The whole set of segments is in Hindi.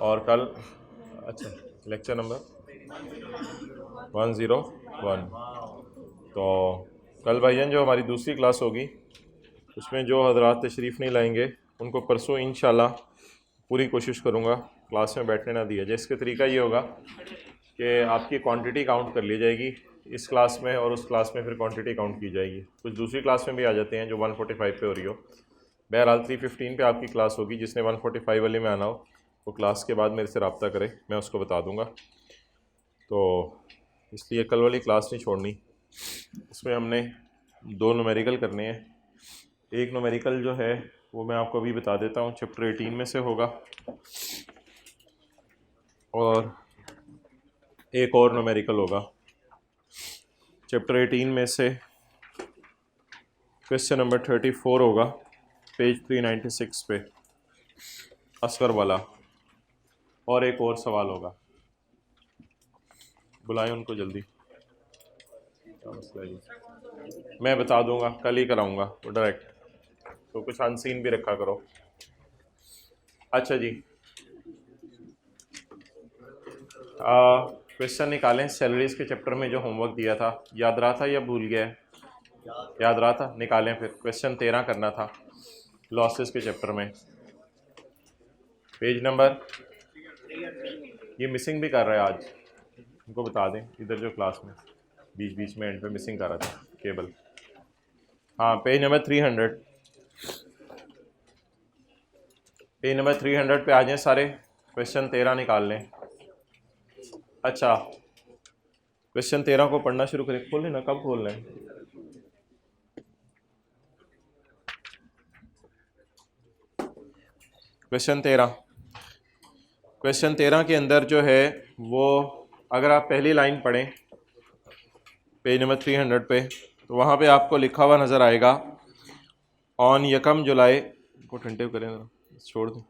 और कल अच्छा लेक्चर नंबर 101। तो कल भाईजान जो हमारी दूसरी क्लास होगी उसमें जो हजरात तशरीफ़ नहीं लाएंगे उनको परसों इंशाल्लाह पूरी कोशिश करूँगा क्लास में बैठने ना दिया जाए। इसका तरीका ये होगा कि आपकी क्वांटिटी काउंट कर ली जाएगी इस क्लास में और उस क्लास में फिर क्वांटिटी काउंट की जाएगी। कुछ दूसरी क्लास में भी आ जाते हैं जो 145 पे हो रही हो। बहरहाल 315 पे आपकी क्लास होगी। जिसने 145 वाले में आना हो वो क्लास के बाद मेरे से रब्ता करे, मैं उसको बता दूंगा। तो इसलिए कल वाली क्लास नहीं छोड़नी। उसमें हमने 2 न्यूमेरिकल करने हैं। एक न्यूमेरिकल जो है वो मैं आपको अभी बता देता हूँ, चैप्टर 18 में से होगा, और एक और न्यूमेरिकल होगा चैप्टर 18 में से। क्वेश्चन नंबर 34 होगा पेज 396 पे, असगर वाला, और एक और सवाल होगा। बुलाएं उनको जल्दी, क्या मसला है जी? मैं बता दूंगा, कल ही कराऊंगा वो डायरेक्ट, तो कुछ अनसीन भी रखा करो। अच्छा जी, क्वेश्चन निकालें सैलरीज के चैप्टर में जो होमवर्क दिया था, याद रहा था या भूल गया है? याद रहा था, निकालें फिर। क्वेश्चन 13 करना था लॉसेस के चैप्टर में, पेज नंबर, ये मिसिंग भी कर रहा है आज, उनको बता दें इधर जो क्लास में बीच बीच में एंड पे मिसिंग कर रहा था केबल। हाँ, पेज नंबर 300, पेज नंबर 300 पे आ जाएं सारे। क्वेश्चन 13 निकाल लें। अच्छा, क्वेश्चन 13 को पढ़ना शुरू करें। खोल लेना, कब खोल लें? क्वेश्चन 13 के अंदर जो है वो, अगर आप पहली लाइन पढ़ें पेज नंबर 300 पे, तो वहाँ पे आपको लिखा हुआ नज़र आएगा, ऑन 1 जुलाई को टेंटिव करें, छोड़ दें,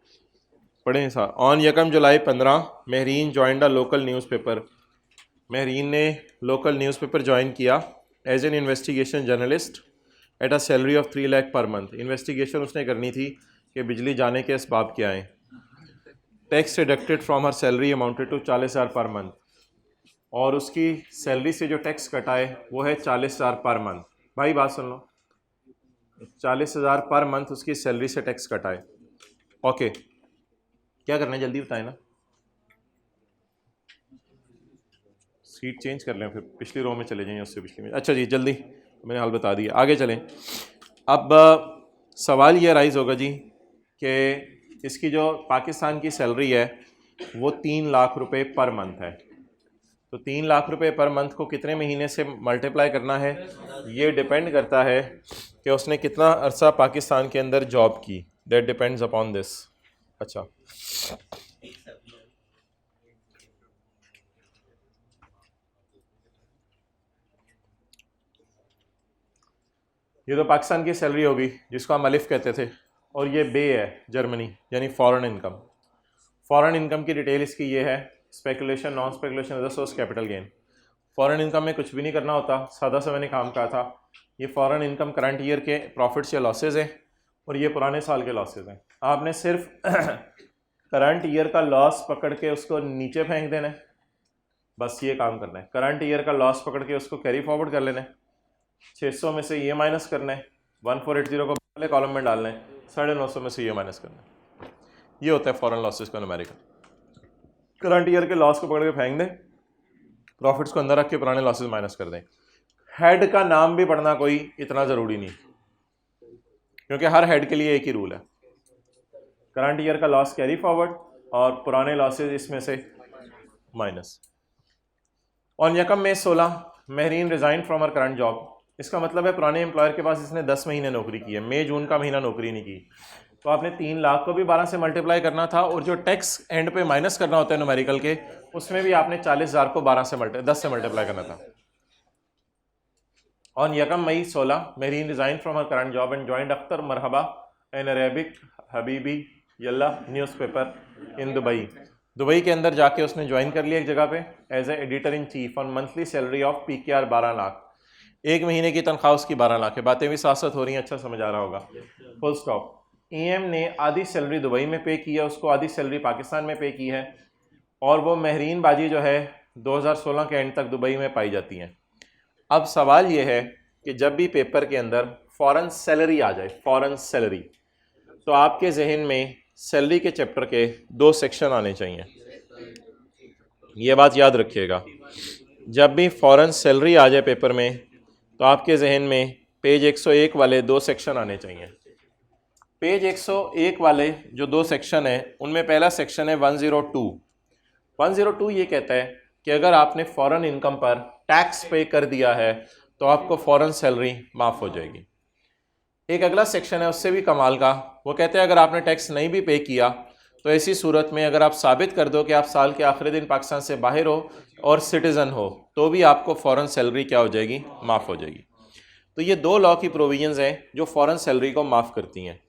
पढ़ें साथ। On 1 July 15 Mehreen joined a local newspaper. Mehreen ने लोकल न्यूज़पेपर ज्वाइन किया as an investigation journalist at a salary of 3 lakh per month. Investigation उसने करनी थी कि बिजली जाने के इसबाब क्या हैं। Tax deducted from her salary amounted to 40,000 per month, और उसकी सैलरी से जो टैक्स कटा है वो है 40,000 पर मंथ। भाई बात सुन लो, 40,000 पर मंथ उसकी सैलरी से टैक्स कटा है। ओके, क्या करना है जल्दी बताएं ना। सीट चेंज कर लें, फिर पिछली रो में चले जाएं, उससे पिछली में। अच्छा जी, जल्दी, मैंने हाल बता दिया, आगे चलें। अब सवाल ये राइज होगा जी कि इसकी जो पाकिस्तान की सैलरी है वो 3 लाख रुपए पर मंथ है। तो 3 लाख रुपए पर मंथ को कितने महीने से मल्टीप्लाई करना है, ये डिपेंड करता है कि उसने कितना अरसा पाकिस्तान के अंदर जॉब की। That depends upon this. अच्छा, ये तो पाकिस्तान की सैलरी होगी जिसको हम अलिफ कहते थे, और ये बे है जर्मनी, यानी फॉरेन इनकम। फॉरेन इनकम की डिटेल इसकी ये है, speculation, non speculation, other source, capital gain. Foreign income में कुछ भी नहीं करना होता, सादा सा मैंने काम कहा था। ये फॉरेन इनकम करंट ईयर के प्रॉफिट्स या लॉसेज हैं, और ये पुराने साल के लॉसेज हैं। आपने सिर्फ करंट ईयर का लॉस पकड़ के उसको नीचे फेंक देना है, बस ये काम करना है। करंट ईयर का लॉस पकड़ के उसको कैरी फॉरवर्ड कर लेना है, 600 में से ये माइनस करना है, 1480 को पहले कॉलम में डालना है, 950 में से ये माइनस करना है। ये होता है फॉरेन लॉसेज का न्यूमेरिकल। करंट ईयर के लॉस को पकड़ के फेंक दें, प्रॉफिट्स को अंदर रख के पुराने लॉसेज माइनस कर दें। हेड का नाम भी पढ़ना कोई इतना ज़रूरी नहीं, क्योंकि हर हेड के लिए एक ही रूल है, करंट ईयर का लॉस कैरी फॉरवर्ड और पुराने लॉसेज इसमें से minus. On 1 May 16 Mehreen resign from her current job. इसका मतलब है पुराने एम्प्लॉयर के पास इसने 10 महीने नौकरी की है, मई जून का महीना नौकरी नहीं की। तो आपने 3 लाख को भी 12 से मल्टीप्लाई करना था, और जो टैक्स एंड पे माइनस करना होता है न्यूमेरिकल के, उसमें भी आपने 40,000 को 10 से मल्टीप्लाई करना था। On 1 May 16 Mehreen resign from her current job and joined Akhtar Marhaba an Arabic हबीबी यल्ला न्यूज़पेपर इन दुबई। दुबई के अंदर जाके उसने ज्वाइन कर लिया एक जगह पे as a editor in chief on monthly salary of PKR 12 lakh. एक महीने की तनख्वाह उसकी 12 लाख है। बातें भी साथ साथ हो रही हैं, अच्छा समझ आ रहा होगा। Full stop. एएम ने आधी सैलरी दुबई में पे की है, उसको आधी सैलरी पाकिस्तान में पे की है, और वो महरीन बाजी जो है 2016 के एंड तक दुबई में पाई जाती हैं। अब सवाल ये है कि जब भी पेपर के अंदर फॉरेन सैलरी आ जाए, फॉरेन सैलरी, तो आपके जहन में सैलरी के चैप्टर के 2 सेक्शन आने चाहिए। ये बात याद रखिएगा, जब भी फॉरेन सैलरी आ जाए पेपर में तो आपके जहन में पेज 101 वाले 2 सेक्शन आने चाहिए। पेज 101 वाले जो 2 सेक्शन है उनमें पहला सेक्शन है 102। 102 ये कहता है कि अगर आपने फॉरेन इनकम पर टैक्स पे कर दिया है तो आपको फॉरेन सैलरी माफ़ हो जाएगी। एक अगला सेक्शन है उससे भी कमाल का, वो कहते हैं अगर आपने टैक्स नहीं भी पे किया तो ऐसी सूरत में अगर आप साबित कर दो कि आप साल के आखिरी दिन पाकिस्तान से बाहर हो और सिटीज़न हो तो भी आपको फॉरेन सैलरी क्या हो जाएगी, माफ़ हो जाएगी। तो ये 2 लॉ की प्रोविजंस हैं जो फॉरेन सैलरी को माफ़ करती हैं।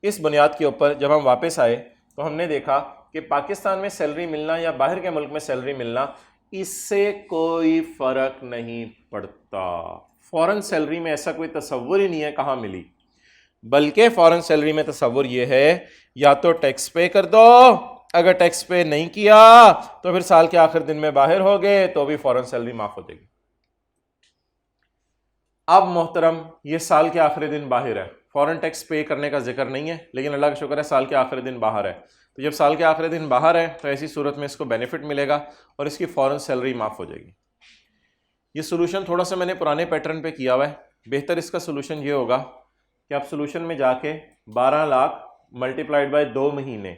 इस बुनियाद के ऊपर जब हम वापस आए तो हमने देखा कि पाकिस्तान में सैलरी मिलना या बाहर के मुल्क में सैलरी मिलना, इससे कोई फ़र्क नहीं पड़ता। फॉरेन सैलरी में ऐसा कोई तसव्वुर ही नहीं है कहाँ मिली, बल्कि फॉरेन सैलरी में तसव्वुर ये है या तो टैक्स पे कर दो, अगर टैक्स पे नहीं किया तो फिर साल के आखिर दिन में बाहर हो गए तो भी फॉरेन सैलरी माफ़ हो जाएगी। अब मोहतरम ये साल के आखिरी दिन बाहर है, फॉरेन टैक्स पे करने का जिक्र नहीं है, लेकिन अल्लाह का शुक्र है साल के आखिरी दिन बाहर है। तो जब साल के आखिरी दिन बाहर है तो ऐसी सूरत में इसको बेनिफिट मिलेगा और इसकी फॉरेन सैलरी माफ़ हो जाएगी। ये सोल्यूशन थोड़ा सा मैंने पुराने पैटर्न पे किया हुआ है। बेहतर इसका सोल्यूशन ये होगा कि आप सोल्यूशन में जाके 12 लाख मल्टीप्लाइड बाय 2 महीने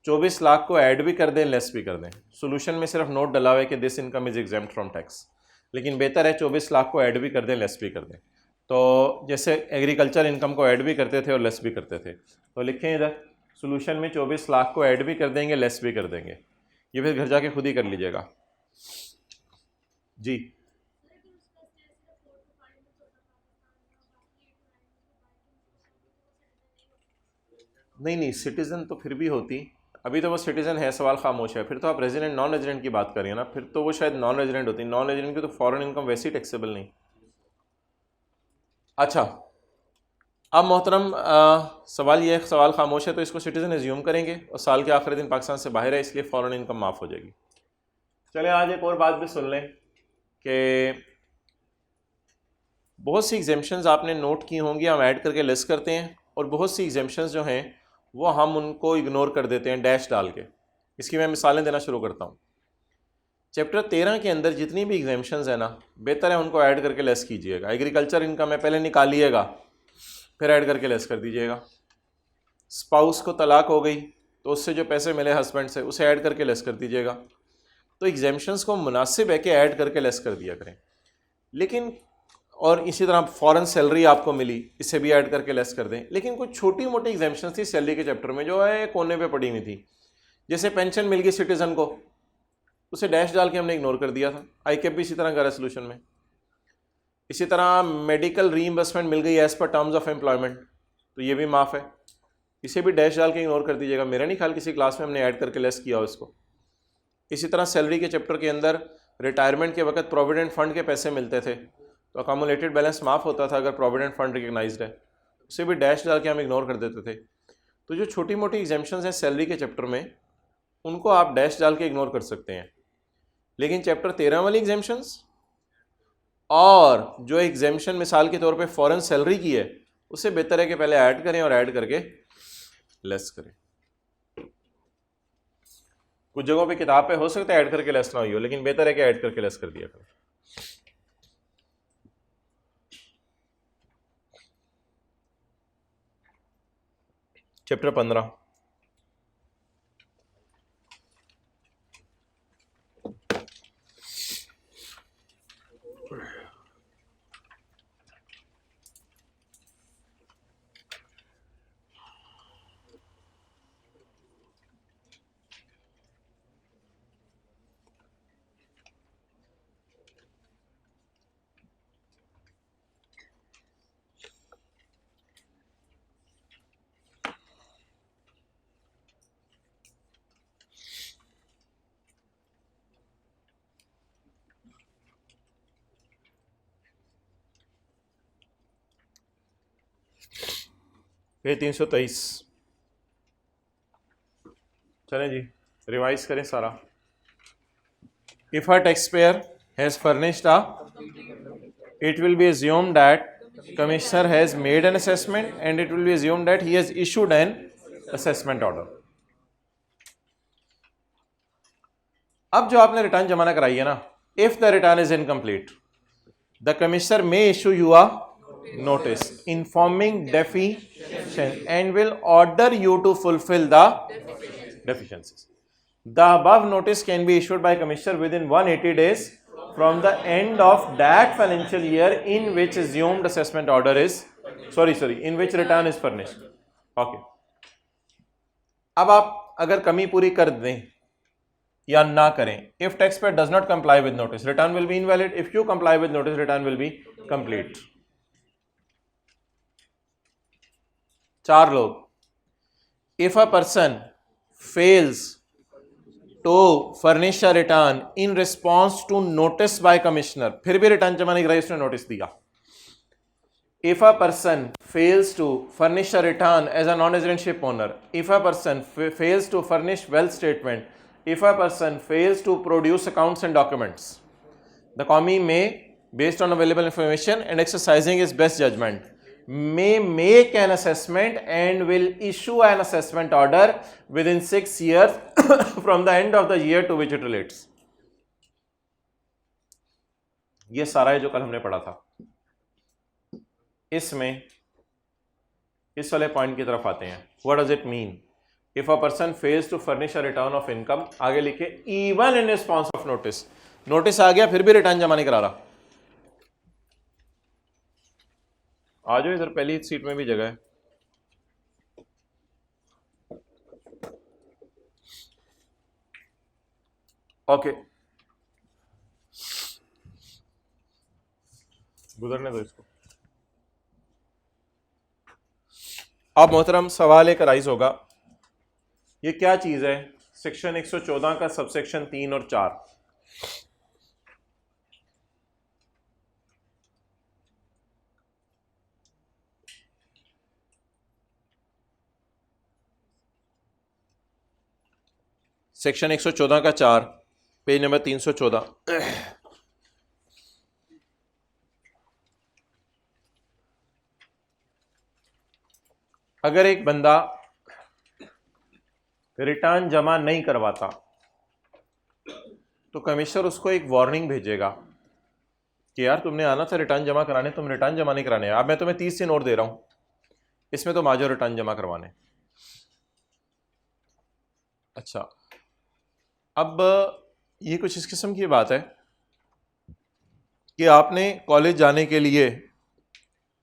24 लाख को ऐड भी कर दें, लेस भी कर दें। सोल्यूशन में सिर्फ नोट डला हुआ है कि this income is exempt from tax, लेकिन बेहतर है 24 लाख को ऐड भी कर दें, लेस भी कर दें। तो जैसे एग्रीकल्चर इनकम को ऐड भी करते थे और लेस भी करते थे, तो लिखें इधर सोल्यूशन में 24 लाख को ऐड भी कर देंगे, लेस भी कर देंगे। ये फिर घर जाके खुद ही कर लीजिएगा जी। नहीं नहीं, सिटीज़न तो फिर भी होती, अभी तो वो सिटीज़न है, सवाल खामोश है। फिर तो आप रेजिडेंट नॉन रेजिडेंट की बात करिए ना, फिर तो वो शायद नॉन रेजिडेंट होती। नॉन रेजिडेंट की तो फॉरेन इनकम वैसे ही टैक्सेबल नहीं। अच्छा, अब मोहतरम सवाल ये सवाल खामोश है तो इसको सिटीज़न एज्यूम करेंगे और साल के आखिरी दिन पाकिस्तान से बाहर है इसलिए फ़ॉरेन इनकम माफ़ हो जाएगी। चलें आज एक और बात भी सुन लें कि बहुत सी एग्जेम्पशंस आपने नोट की होंगी, हम ऐड करके लिस्ट करते हैं, और बहुत सी एग्जेम्पशंस जो हैं वो हम उनको इग्नोर कर देते हैं डैश डाल के। इसकी मैं मिसालें देना शुरू करता हूँ। चैप्टर 13 के अंदर जितनी भी एग्जेम्पशंस हैं ना, बेहतर है उनको ऐड करके लेस कीजिएगा। एग्रीकल्चर इनकम है, पहले निकालिएगा फिर ऐड करके लेस कर दीजिएगा। स्पाउस को तलाक हो गई तो उससे जो पैसे मिले हस्बैंड से उसे ऐड करके लेस कर दीजिएगा। तो एग्जेम्पशंस को मुनासिब है कि ऐड करके लेस कर दिया करें। लेकिन और इसी तरह फॉरेन सैलरी आपको मिली, इसे भी ऐड करके लेस कर दें। लेकिन कुछ छोटी मोटी एग्जेम्पशंस थी सैलरी के चैप्टर में जो है कोने पे पड़ी हुई थी। जैसे पेंशन मिल गई सिटीजन को, उसे डैश डाल के हमने इग्नोर कर दिया था। आईकेप भी इसी तरह का रेसोल्यूशन में। इसी तरह मेडिकल रीइंबर्समेंट मिल गई as per terms of employment, तो ये भी माफ़ है, इसे भी डैश डाल के इग्नोर कर दीजिएगा। मेरा नहीं ख्याल किसी क्लास में हमने ऐड करके लेस किया हो इसको। इसी तरह सैलरी के चैप्टर के अंदर रिटायरमेंट के वक्त प्रोविडेंट फंड के पैसे मिलते थे तो अकामुलेटेड बैलेंस माफ़ होता था अगर प्रोविडेंट फंड रिकग्नाइज्ड है, उसे भी डैश डाल के हम इग्नोर कर देते थे। तो जो छोटी मोटी एग्जेम्पशंस हैं सैलरी के चैप्टर में, उनको आप डैश डाल के इग्नोर कर सकते हैं। लेकिन चैप्टर 13 वाली एग्जेम्पशंस और जो एग्जेम्पशन मिसाल के तौर पे फॉरेन सैलरी की है, उससे बेहतर है कि पहले ऐड करें और ऐड करके लेस करें। कुछ जगहों पे किताब पे हो सकता है ऐड करके लेस ना हुई हो, लेकिन बेहतर है कि ऐड करके लेस कर दिया करें। चैप्टर 15 पेज 323 चलें जी, रिवाइज करें सारा। If a tax payer has furnished a, it will be assumed that commissioner has made an assessment and it will be assumed that he has issued an assessment order. अब जो आपने रिटर्न जमा कराई है ना, if the return is incomplete, the commissioner may issue you a notice informing deficiency and will order you to fulfill the deficiencies. The above notice can be issued by commissioner within 180 days from the end of that financial year in which assumed assessment order is in which return is furnished. Okay. अब आप अगर कमी पूरी कर दें या ना करें, if taxpayer does not comply with notice, return will be invalid. If you comply with notice, return will be complete. 4 लोग, if a person fails to furnish a return in response to notice by commissioner, फिर भी रिटर्न जमा नहीं कराई, उसने नोटिस दिया. If a person fails to furnish a return as a non-resident ship owner, if a person fails to furnish wealth statement, if a person fails to produce accounts and documents, the commie may, based on available information and exercising his best judgment, may make an assessment and will issue an assessment order within 6 years from the end of the year to which it relates. ये सारा है जो कल हमने पढ़ा था. इसमें इस वाले पॉइंट की तरफ आते हैं. What does it mean? If a person fails to furnish a return of income, आगे लिखे even in response of notice. Notice आ गया फिर भी रिटर्न जमा नहीं करा रहा. आ जाओ इधर, पहली सीट में भी जगह है. ओके, गुजरने दो इसको. अब मोहतरम सवाल एक राइज होगा, ये क्या चीज है? सेक्शन 114 का सबसेक्शन 3 और 4. सेक्शन 114 का 4, पेज नंबर 314. अगर एक बंदा रिटर्न जमा नहीं करवाता तो कमिश्नर उसको एक वार्निंग भेजेगा कि यार तुमने आना था रिटर्न जमा कराने, तुम रिटर्न जमा नहीं कराने. अब मैं तुम्हें 30 दिन और दे रहा हूं, इसमें तुम आ जाओ रिटर्न जमा करवाने. अच्छा, अब ये कुछ इस किस्म की बात है कि आपने कॉलेज जाने के लिए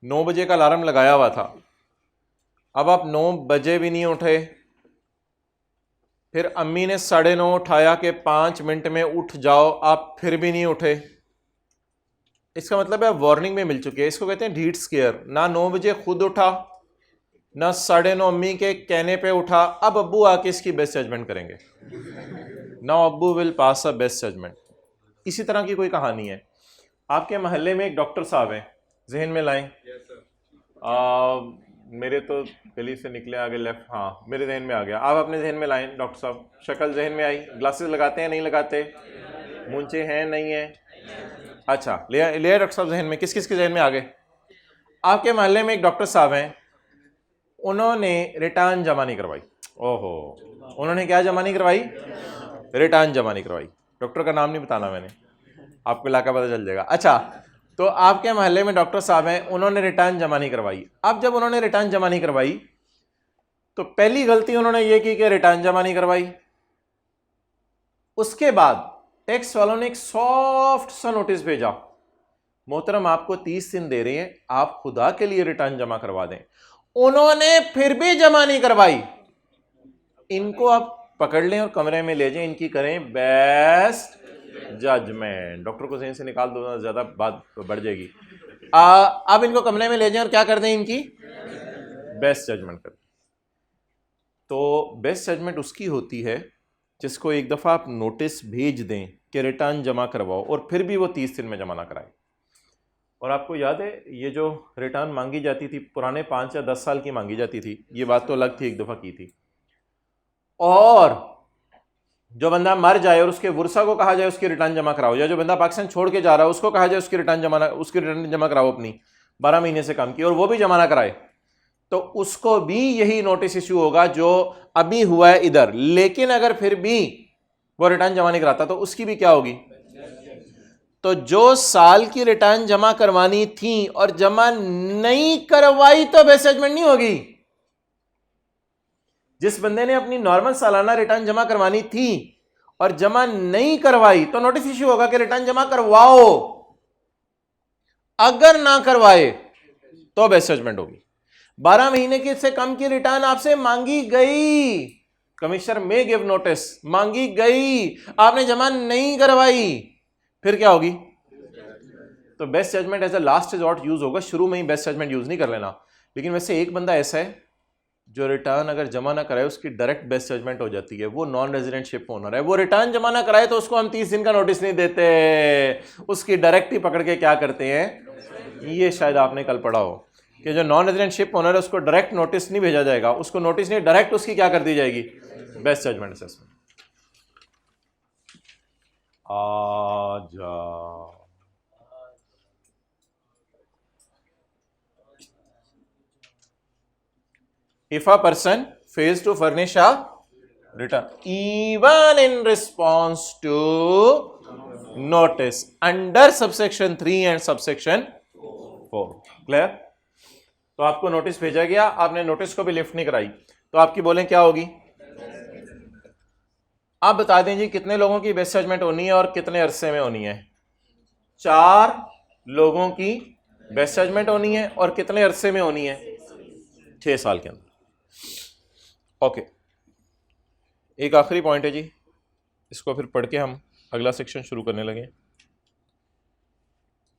9 बजे का अलार्म लगाया हुआ था. अब आप 9 बजे भी नहीं उठे, फिर अम्मी ने 9:30 उठाया कि 5 मिनट में उठ जाओ, आप फिर भी नहीं उठे. इसका मतलब है वार्निंग में मिल चुकी है. इसको कहते हैं ढीठ स्केयर. ना 9 बजे खुद उठा, ना 9:30 अम्मी के कहने पे उठा. अब अब्बू आके इसकी बेस्ट जजमेंट करेंगे. नाउ अब्बू will pass a best judgement. इसी तरह की कोई कहानी है. आपके मोहल्ले में एक डॉक्टर साहब हैं, जहन में लाएं. मेरे तो गली से निकले आगे लेफ्ट, हाँ मेरे जहन में आ गया. आप अपने जहन में लाएं डॉक्टर साहब. शक्ल जहन में आई. ग्लासेस लगाते हैं नहीं लगाते? मूंछें हैं नहीं है? अच्छा, ले डॉक्टर साहब जहन में. किस किस के जहन में आ गए? आपके मोहल्ले में एक डॉक्टर साहब हैं, उन्होंने रिटर्न जमा नहीं करवाई. ओहो, उन्होंने क्या जमा नहीं करवाई? रिटर्न जमा नहीं करवाई. डॉक्टर का नाम नहीं बताना मैंने, आपको इलाका पता चल जाएगा. अच्छा, तो आपके मोहल्ले में डॉक्टर साहब हैं, उन्होंने रिटर्न जमा नहीं करवाई. अब जब उन्होंने रिटर्न जमा नहीं करवाई तो पहली गलती उन्होंने ये की कि रिटर्न जमा नहीं करवाई. उसके बाद टैक्स वालों ने एक सॉफ्ट सा नोटिस भेजा, मोहतरम आपको 30 दिन दे रहे हैं, आप खुदा के लिए रिटर्न जमा करवा दें. उन्होंने फिर भी जमा नहीं करवाई. इनको आप पकड़ लें और कमरे में ले जाएं, इनकी करें बेस्ट जजमेंट. डॉक्टर को जहन से निकाल दो, ज्यादा बात बढ़ जाएगी. अब इनको कमरे में ले जाएं और क्या कर दें? इनकी बेस्ट जजमेंट कर. तो बेस्ट जजमेंट उसकी होती है जिसको एक दफ़ा आप नोटिस भेज दें कि रिटर्न जमा करवाओ और फिर भी वो 30 दिन में जमा ना कराए. और आपको याद है ये जो रिटर्न मांगी जाती थी पुराने 5 या 10 साल की मांगी जाती थी, ये बात तो अलग थी, एक दफ़ा की थी. और जो बंदा मर जाए और उसके वुरसा को कहा जाए उसकी रिटर्न जमा कराओ, या जो बंदा पाकिस्तान छोड़ के जा रहा है उसको कहा जाए उसकी रिटर्न जमा कराओ अपनी 12 महीने से कम की, और वो भी जमा ना कराए, तो उसको भी यही नोटिस इश्यू होगा जो अभी हुआ है इधर। लेकिन अगर फिर भी वो रिटर्न जमा नहीं कराता तो उसकी भी क्या होगी? तो जो साल की रिटर्न जमा करवानी थी और जमा नहीं करवाई तो बेस जजमेंट नहीं होगी। जिस बंदे ने अपनी नॉर्मल सालाना रिटर्न जमा करवानी थी और जमा नहीं करवाई तो नोटिस इश्यू होगा कि रिटर्न जमा करवाओ, अगर ना करवाए तो बेस जजमेंट होगी। 12 महीने की से कम की रिटर्न आपसे मांगी गई, कमिश्नर में गिव नोटिस, मांगी गई, आपने जमा नहीं करवाई, फिर क्या होगी? तो best judgement as a last resort use होगा, शुरू में ही बेस्ट जजमेंट यूज नहीं कर लेना। लेकिन वैसे एक बंदा ऐसा है जो रिटर्न अगर जमा ना कराए उसकी डायरेक्ट बेस्ट जजमेंट हो जाती है, वो नॉन रेजिडेंट शिप ओनर है, वो रिटर्न जमा ना कराए तो उसको हम 30 दिन का नोटिस नहीं देते, उसकी डायरेक्ट ही पकड़ के क्या करते हैं, ये शायद आपने कल पढ़ा हो कि जो नॉन रेजिडेंट शिप ओनर है उसको डायरेक्ट नोटिस नहीं भेजा जाएगा, उसको नोटिस नहीं, डायरेक्ट उसकी क्या कर दी जाएगी? Best judgement assessment. आजा if a person fails to furnish a return even in response to notice under subsection 3 and subsection 4, clear? तो आपको नोटिस भेजा गया, आपने नोटिस को भी लिफ्ट नहीं कराई, तो आपकी बोलें क्या होगी? आप बता दें जी कितने लोगों की बेस्ट जजमेंट होनी है और कितने अरसे में होनी है? 4 लोगों की बेस्ट जजमेंट होनी है और कितने अरसे में होनी है? 6 साल के अंदर। ओके, एक आखिरी पॉइंट है जी, इसको फिर पढ़ के हम अगला सेक्शन शुरू करने लगे।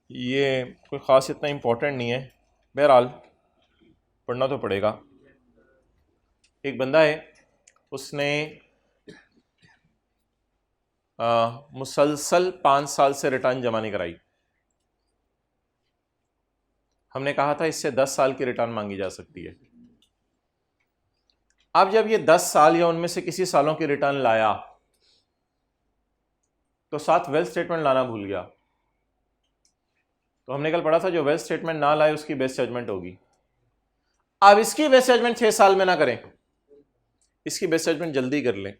ये कोई ख़ास इतना इम्पोर्टेंट नहीं है, बहरहाल पढ़ना तो पड़ेगा। एक बंदा है, उसने मुसलसल 5 साल से रिटर्न जमा नहीं कराई। हमने कहा था इससे 10 साल की रिटर्न मांगी जा सकती है। अब जब ये 10 साल या उनमें से किसी सालों की रिटर्न लाया तो साथ वेल्थ स्टेटमेंट लाना भूल गया, तो हमने कल पढ़ा था जो वेल्थ स्टेटमेंट ना लाए उसकी बेस्ट जजमेंट होगी। अब इसकी बेस्ट जजमेंट 6 साल में ना करें, इसकी बेस्ट जजमेंट जल्दी कर लें,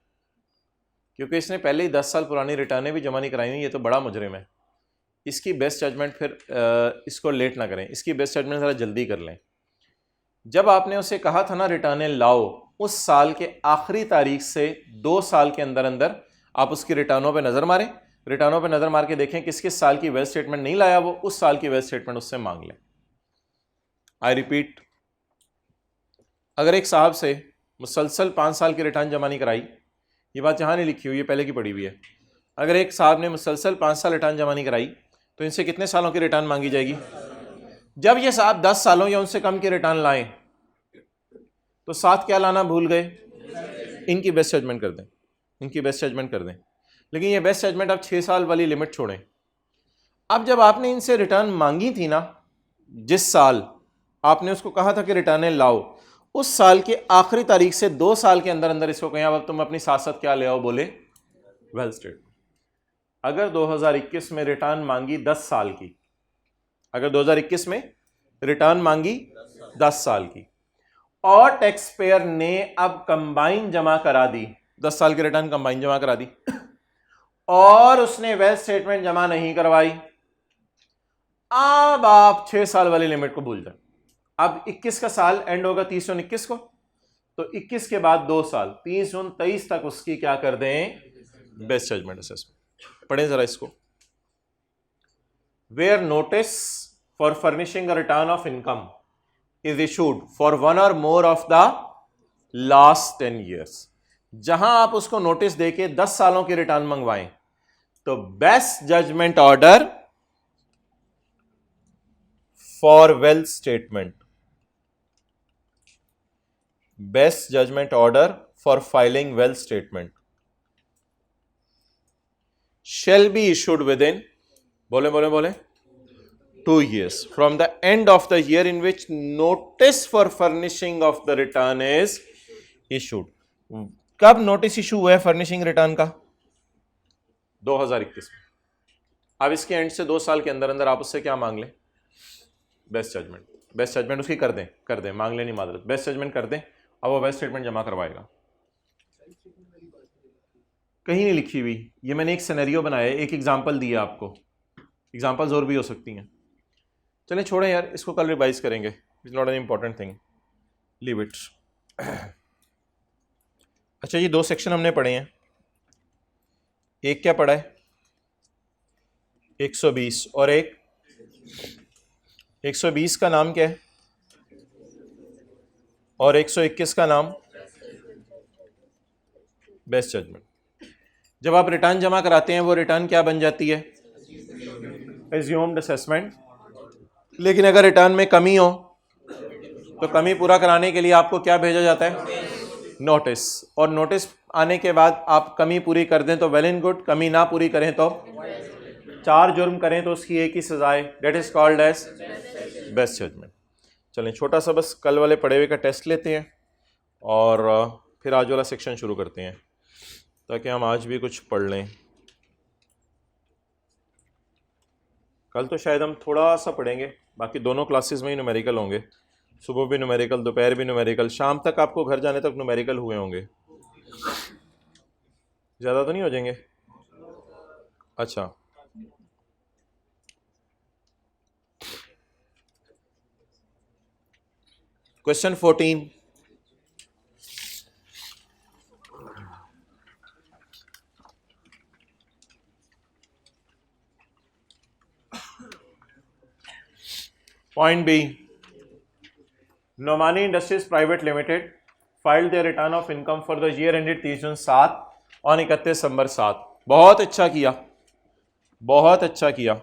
क्योंकि इसने पहले ही 10 साल पुरानी रिटर्नें भी जमा नहीं कराई हुई, ये तो बड़ा मुजरिम है। इसकी बेस्ट जजमेंट फिर इसको लेट ना करें, इसकी बेस्ट जजमेंट ज़रा जल्दी कर लें। जब आपने उसे कहा था ना रिटर्नें लाओ, उस साल के आखिरी तारीख से 2 साल के अंदर अंदर आप उसकी रिटर्नों पे नज़र मारें, रिटर्नों पे नज़र मार के देखें किस किस साल की वेल्थ स्टेटमेंट नहीं लाया, वो उस साल की वेल्थ स्टेटमेंट उससे मांग लें। आई रिपीट, अगर एक साहब से मुसलसल 5 साल की रिटर्न जमा नहीं कराई, ये बात यहाँ नहीं लिखी हुई है, पहले की पड़ी हुई है। अगर एक साहब ने मुसलसल 5 साल रिटर्न जमा नहीं कराई तो इनसे कितने सालों की रिटर्न मांगी जाएगी? जब ये साहब 10 सालों या उनसे कम की रिटर्न लाएं तो साथ क्या लाना भूल गए? इनकी बेस्ट जजमेंट कर दें, इनकी बेस्ट जजमेंट कर दें। लेकिन ये बेस्ट जजमेंट आप 6 साल वाली लिमिट छोड़ें। अब जब आपने इनसे रिटर्न मांगी थी ना, जिस साल आपने उसको कहा था कि रिटर्नें लाओ, उस साल के आखिरी तारीख से 2 साल के अंदर अंदर इसको कहें अब तुम अपनी साथ साथ क्या ले आओ, बोले वेल्थ स्टेटमेंट। अगर 2021 में रिटर्न मांगी 10 साल की, अगर 2021 में रिटर्न मांगी 10 साल की और टैक्स पेयर ने अब कंबाइन जमा करा दी, 10 साल की रिटर्न कंबाइन जमा करा दी और उसने वेल्थ स्टेटमेंट जमा नहीं करवाई, अब आप 6 साल वाली लिमिट को भूल जाए। अब 21 का साल एंड होगा 30 जून 21 को, तो 21 के बाद 2 साल 30 जून 23 तक उसकी क्या कर दें? Best judgement assessment. पढ़ें जरा इसको। Where notice for furnishing a return of income is issued for 1 or more of the last 10 years, जहां आप उसको नोटिस देके 10 सालों की रिटर्न मंगवाएं तो best judgement order for wealth statement, best judgement order for filing wealth statement shall be issued within, बोले 2 years from the end of the year in which notice for furnishing of the return is issued। कब नोटिस इशू हुआ है फर्निशिंग रिटर्न का? 2021 में। अब इसके एंड से 2 साल के अंदर अंदर आप उससे क्या मांग लें? Best judgement. बेस्ट जजमेंट उसकी कर दें, मांग लें नहीं मादरत, बेस्ट जजमेंट कर दें। अब वो बेस्ट स्टेटमेंट जमा करवाएगा। कहीं नहीं लिखी हुई, ये मैंने एक सिनेरियो बनाया है, एक एग्जांपल दिया आपको, एग्जांपल्स और भी हो सकती हैं। चलें छोड़ें यार, इसको कल रिवाइज करेंगे, it's not an important thing, leave it. अच्छा ये 2 सेक्शन हमने पढ़े हैं। एक क्या पढ़ा है? 120, और एक 120 का नाम क्या है? और 121 का नाम बेस्ट जजमेंट। जब आप रिटर्न जमा कराते हैं वो रिटर्न क्या बन जाती है? Assumed assessment. लेकिन अगर रिटर्न में कमी हो तो कमी पूरा कराने के लिए आपको क्या भेजा जाता है? नोटिस। और नोटिस आने के बाद आप कमी पूरी कर दें तो वेल एंड गुड, कमी ना पूरी करें तो 4 जुर्म करें तो उसकी एक ही सजा है, that is called as best judgement. चलें छोटा सा बस कल वाले पढ़े हुए का टेस्ट लेते हैं और फिर आज वाला सेक्शन शुरू करते हैं ताकि हम आज भी कुछ पढ़ लें। कल तो शायद हम थोड़ा सा पढ़ेंगे, बाकी दोनों क्लासेस में ही न्यूमेरिकल होंगे, सुबह भी न्यूमेरिकल, दोपहर भी न्यूमेरिकल, शाम तक आपको घर जाने तक न्यूमेरिकल हुए होंगे। ज़्यादा तो नहीं हो जाएंगे? अच्छा question 14, point B, Nomani industries private limited filed their return of income for the year ended 30/7 on 31 December 7। बहुत अच्छा किया, बहुत अच्छा किया।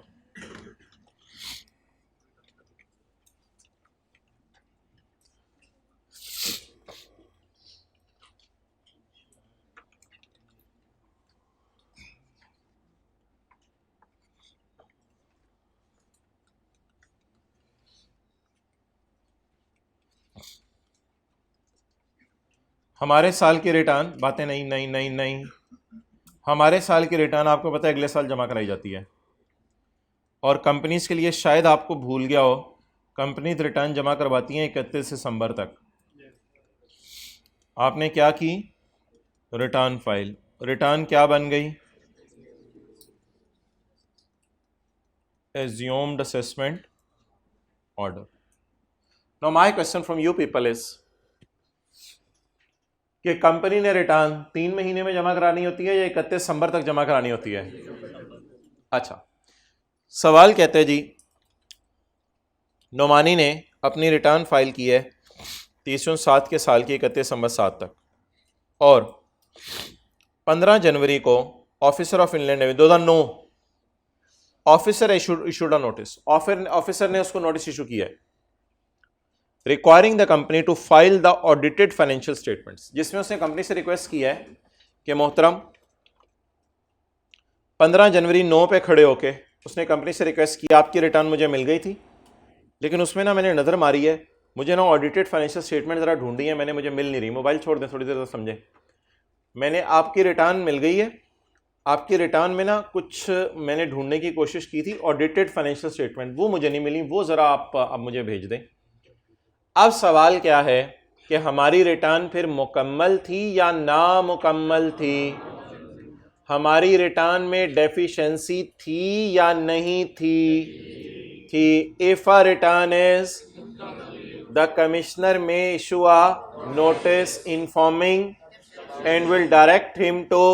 हमारे साल की रिटर्न, बातें नहीं नहीं नहीं नहीं, हमारे साल की रिटर्न आपको पता है अगले साल जमा कराई जाती है। और कंपनीज के लिए शायद आपको भूल गया हो, कंपनीज रिटर्न जमा करवाती हैं 31 दिसंबर तक। आपने क्या की? Return file. रिटर्न क्या बन गई? Assumed assessment order. Now my question from you people is कि कंपनी ने रिटर्न 3 महीने में जमा करानी होती है या 31 दिसंबर तक जमा करानी होती है? अच्छा, सवाल कहते हैं जी, नोमानी ने अपनी रिटर्न फाइल की है 30/7 के साल की 31 दिसंबर 7 तक, और 15 जनवरी को officer of inland revenue 2009 officer issued a notice, officer ने उसको नोटिस इशू किया है requiring the company to file the audited financial statements, जिसमें उसने कंपनी से रिक्वेस्ट किया है कि मोहतरम 15 जनवरी 9 पे खड़े होके उसने कंपनी से रिक्वेस्ट किया आपकी रिटर्न मुझे मिल गई थी, लेकिन उसमें ना मैंने नज़र मारी है, मुझे ना ऑडिटेड फाइनेंशियल स्टेटमेंट ज़रा ढूंढी है मैंने, मुझे मिल नहीं रही। मोबाइल छोड़ दें थोड़ी देर तक, समझे। मैंने आपकी रिटर्न मिल गई है, आपकी रिटर्न में ना कुछ मैंने ढूंढने की कोशिश की थी ऑडिटेड फाइनेंशियल स्टेटमेंट, वो मुझे नहीं मिली, वो ज़रा आप अब मुझे भेज दें। अब सवाल क्या है कि हमारी रिटर्न फिर मुकम्मल थी या नामुकम्मल थी? हमारी रिटर्न में डेफिशिएंसी थी या नहीं थी? थी। If a return is, the commissioner may issue a notice informing and will direct him to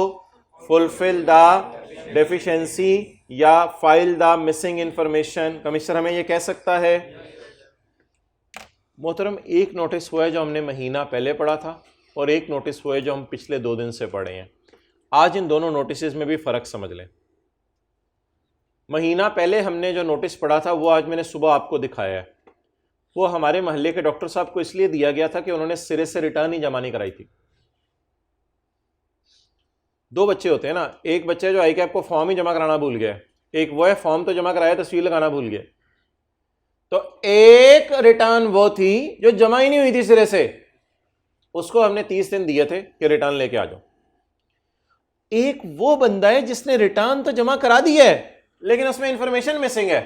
fulfil the deficiency या file the missing information. Commissioner हमें यह कह सकता है। मोहतरम, एक नोटिस हुआ है जो हमने महीना पहले पढ़ा था और एक नोटिस हुआ है जो हम पिछले 2 दिन से पढ़े हैं। आज इन दोनों नोटिस में भी फ़र्क समझ लें। महीना पहले हमने जो नोटिस पढ़ा था वो आज मैंने सुबह आपको दिखाया है। वो हमारे मोहल्ले के डॉक्टर साहब को इसलिए दिया गया था कि उन्होंने सिरे से रिटर्न ही जमा नहीं कराई थी। 2 बच्चे होते हैं ना, एक बच्चे जो आई कैप को फॉर्म ही जमा कराना भूल गया, एक वो है फॉर्म तो जमा कराया, तस्वीर लगाना भूल गया। तो एक रिटर्न वो थी जो जमा ही नहीं हुई थी सिरे से, उसको हमने 30 दिन दिए थे कि रिटर्न लेके आ जाओ। एक वो बंदा है जिसने रिटर्न तो जमा करा दिया है लेकिन उसमें इंफॉर्मेशन मिसिंग है।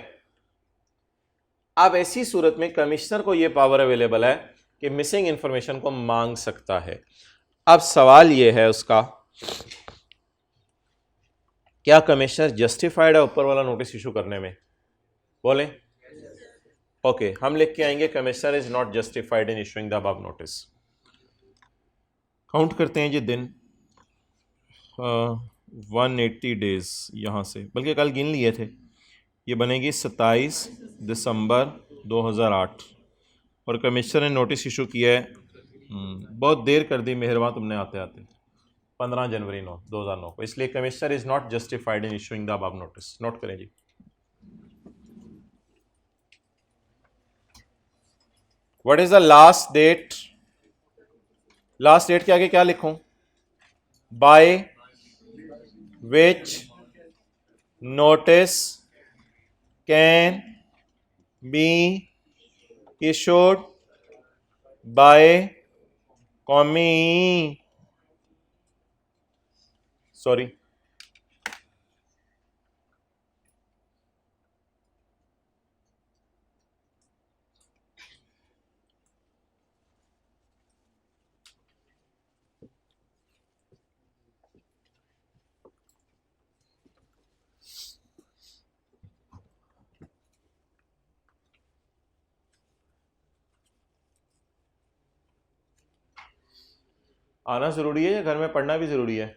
अब ऐसी सूरत में कमिश्नर को यह पावर अवेलेबल है कि मिसिंग इंफॉर्मेशन को मांग सकता है। अब सवाल यह है उसका, क्या कमिश्नर जस्टिफाइड है ऊपर वाला नोटिस इशू करने में? बोले ओके, हम लिख के आएंगे commissioner is not justified in issuing the above notice. Count करते हैं जी दिन, 180 डेज यहाँ से, बल्कि कल गिन लिए थे। ये बनेगी 27 दिसंबर 2008 और कमिश्नर ने नोटिस इशू किया है, बहुत देर कर दी मेहरबान तुमने आते आते, 15 जनवरी 2009 को। इसलिए commissioner is not justified in issuing the above notice. Note करें जी। What is the last date? Last date के आगे क्या लिखूं? By which notice can be issued by sorry आना जरूरी है या घर में पढ़ना भी जरूरी है?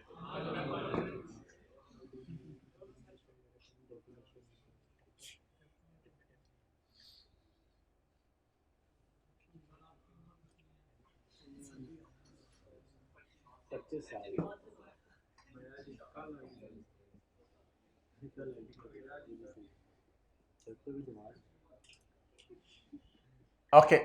ओके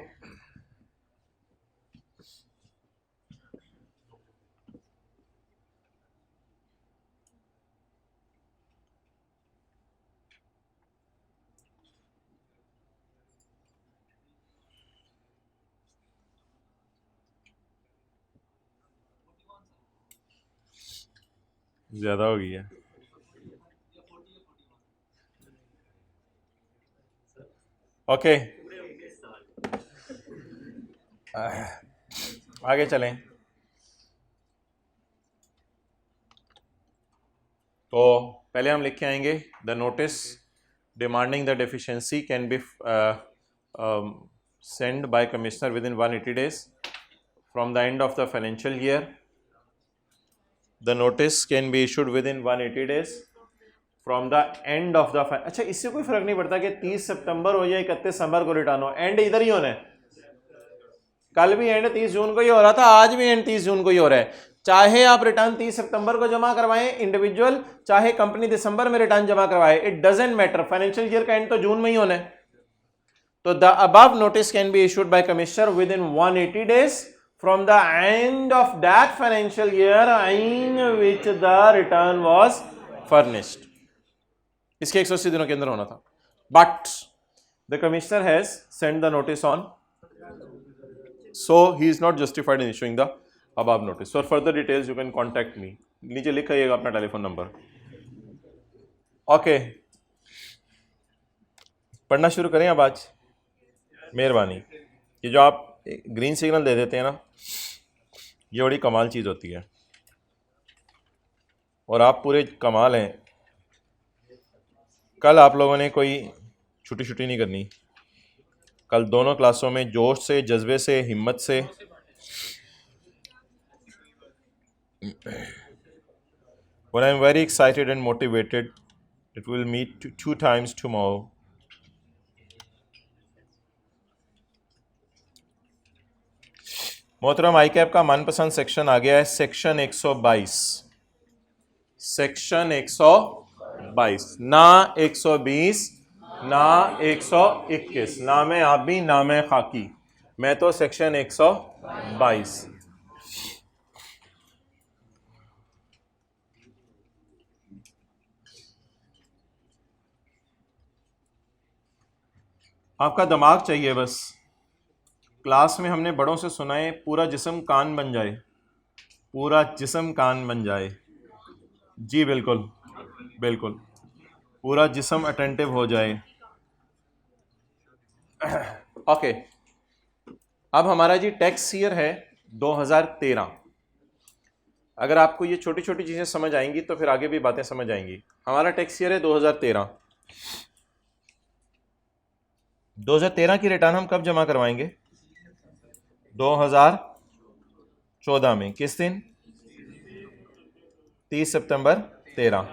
ज्यादा हो गई है। ओके आगे चलें। तो पहले हम लिख के आएंगे the notice demanding the deficiency can be send by commissioner with in 180 days from the end of the financial year. The notice can be issued with in 180 days from the end of the. अच्छा, इससे कोई फर्क नहीं पड़ता कि 30 सितंबर हो या 31 दिसंबर को रिटर्न हो, एंड इधर ही होना है। कल भी एंड 30 जून को ही हो रहा था, आज भी एंड 30 जून को ही हो रहा है। चाहे आप रिटर्न 30 सितंबर को जमा करवाएं इंडिविजुअल, चाहे कंपनी दिसंबर में रिटर्न जमा करवाए, it doesn't matter, financial year का एंड तो जून में ही होना है। तो the above notice can be issued by commissioner with in 180 days from the end of that financial year in which the return was furnished. इसके 180 दिनों के अंदर होना था। But the commissioner has sent the notice on, so he is not justified in issuing the above notice. For further details you can contact me. नीचे लिखिएगा अपना टेलीफोन नंबर। ओके, पढ़ना शुरू करें अब आज, मेहरबानी। ये जो आप ग्रीन सिग्नल दे देते हैं ना, ये बड़ी कमाल चीज़ होती है और आप पूरे कमाल हैं। कल आप लोगों ने कोई छुट्टी नहीं करनी, कल दोनों क्लासों में जोश से, जज्बे से, हिम्मत से But I am very excited and motivated. It will meet two times tomorrow. मोहतरम ICAP का मनपसंद सेक्शन आ गया है, सेक्शन 122। सेक्शन 122, ना 120 ना 121, ना मैं आप भी ना मैं खाकी, मैं तो सेक्शन 122। आपका दिमाग चाहिए बस, क्लास में हमने बड़ों से सुना है पूरा जिस्म कान बन जाए, पूरा जिस्म कान बन जाए। जी बिल्कुल बिल्कुल, पूरा जिस्म अटेंटिव हो जाए। ओके, अब हमारा जी टैक्स ईयर है 2013। अगर आपको ये छोटी छोटी चीज़ें समझ आएंगी तो फिर आगे भी बातें समझ आएंगी। हमारा टैक्स ईयर है 2013। 2013 की रिटर्न हम कब जमा करवाएंगे? 2014 में। किस दिन? 30 सितंबर 13।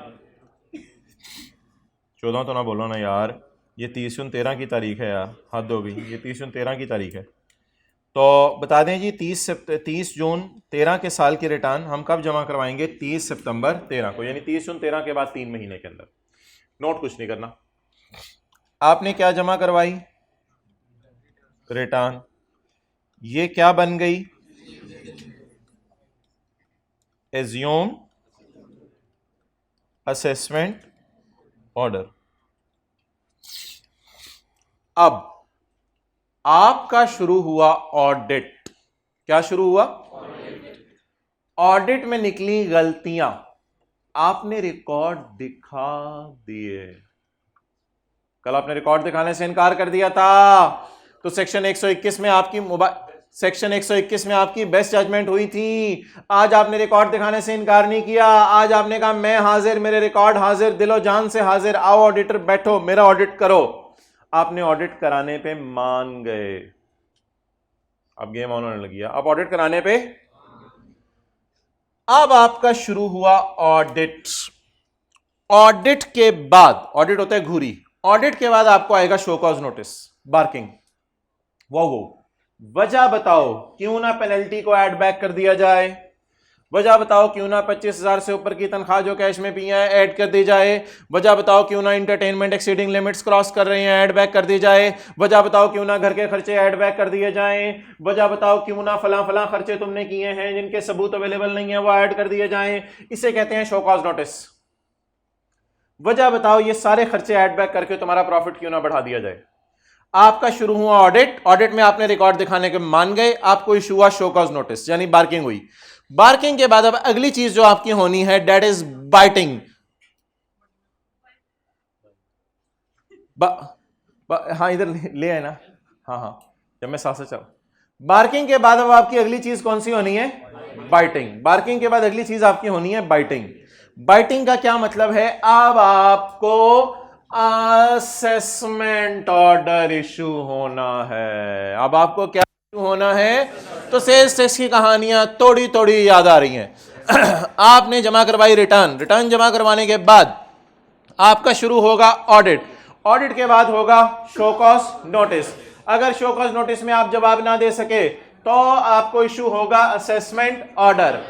14 तो ना बोलो ना यार, ये 30/13 की तारीख है यार, हद हो गई, ये 30/13 की तारीख है। तो बता दें जी 30 जून 13 के साल की रिटर्न हम कब जमा करवाएंगे? 30 सितंबर 13 को, यानी 30 जून 13 के बाद 3 महीने के अंदर। नोट कुछ नहीं करना। आपने क्या जमा करवाई? रिटर्न। ये क्या बन गई? Assume assessment order. अब आपका शुरू हुआ ऑडिट। क्या शुरू हुआ? ऑडिट में निकली गलतियां, आपने रिकॉर्ड दिखा दिए। कल आपने रिकॉर्ड दिखाने से इनकार कर दिया था, तो सेक्शन 121 में आपकी सेक्शन 121 में आपकी बेस्ट जजमेंट हुई थी। आज आपने रिकॉर्ड दिखाने से इनकार नहीं किया, आज आपने कहा मैं हाजिर, मेरे रिकॉर्ड हाजिर, दिलो जान से हाजिर, आओ ऑडिटर बैठो मेरा ऑडिट करो। आपने ऑडिट कराने पे मान गए। अब गेम ऑन होने लगी है। अब ऑडिट कराने पे अब आपका शुरू हुआ ऑडिट। ऑडिट के बाद, ऑडिट होता है घूरी, ऑडिट के बाद आपको आएगा शो कॉज नोटिस, बार्किंग। वो वजह बताओ क्यों ना पेनल्टी को ऐड बैक कर दिया जाए, वजह बताओ क्यों ना 25,000 से ऊपर की तनख्वाह जो कैश में पी है ऐड कर दी जाए, वजह बताओ क्यों ना इंटरटेनमेंट एक्सीडिंग लिमिट्स क्रॉस कर रहे हैं ऐड बैक कर दी जाए, वजह बताओ क्यों ना घर के खर्चे ऐड बैक कर दिए जाएं, वजह बताओ क्यों ना फला फला खर्चे तुमने किए हैं जिनके सबूत अवेलेबल नहीं है वो ऐड कर दिए जाएं। इसे कहते हैं शो कॉज नोटिस। वजह बताओ ये सारे खर्चे ऐड बैक करके तुम्हारा प्रॉफिट क्यों ना बढ़ा दिया जाए। आपका शुरू हुआ ऑडिट, ऑडिट में आपने रिकॉर्ड दिखाने के मान गए, आपको इशू हुआ शो कॉज नोटिस यानी बार्किंग हुई। बार्किंग के बाद अब अगली चीज जो आपकी होनी है दैट इज बाइटिंग। हाँ इधर ले आए ना, हाँ जब मैं साथ से चल। बार्किंग के बाद अब आपकी अगली चीज कौन सी होनी है? बाइटिंग। बार्किंग के बाद अगली चीज आपकी होनी है बाइटिंग। बाइटिंग का क्या मतलब है? अब आपको असेसमेंट ऑर्डर इशू होना है। अब आपको क्या इशू होना है? तो सेल्स टैक्स की कहानियां थोड़ी थोड़ी याद आ रही हैं। आपने जमा करवाई रिटर्न, रिटर्न जमा करवाने के बाद आपका शुरू होगा ऑडिट, ऑडिट के बाद होगा शो कॉज नोटिस। अगर शो कॉज नोटिस में आप जवाब ना दे सके तो आपको इशू होगा असेसमेंट ऑर्डर।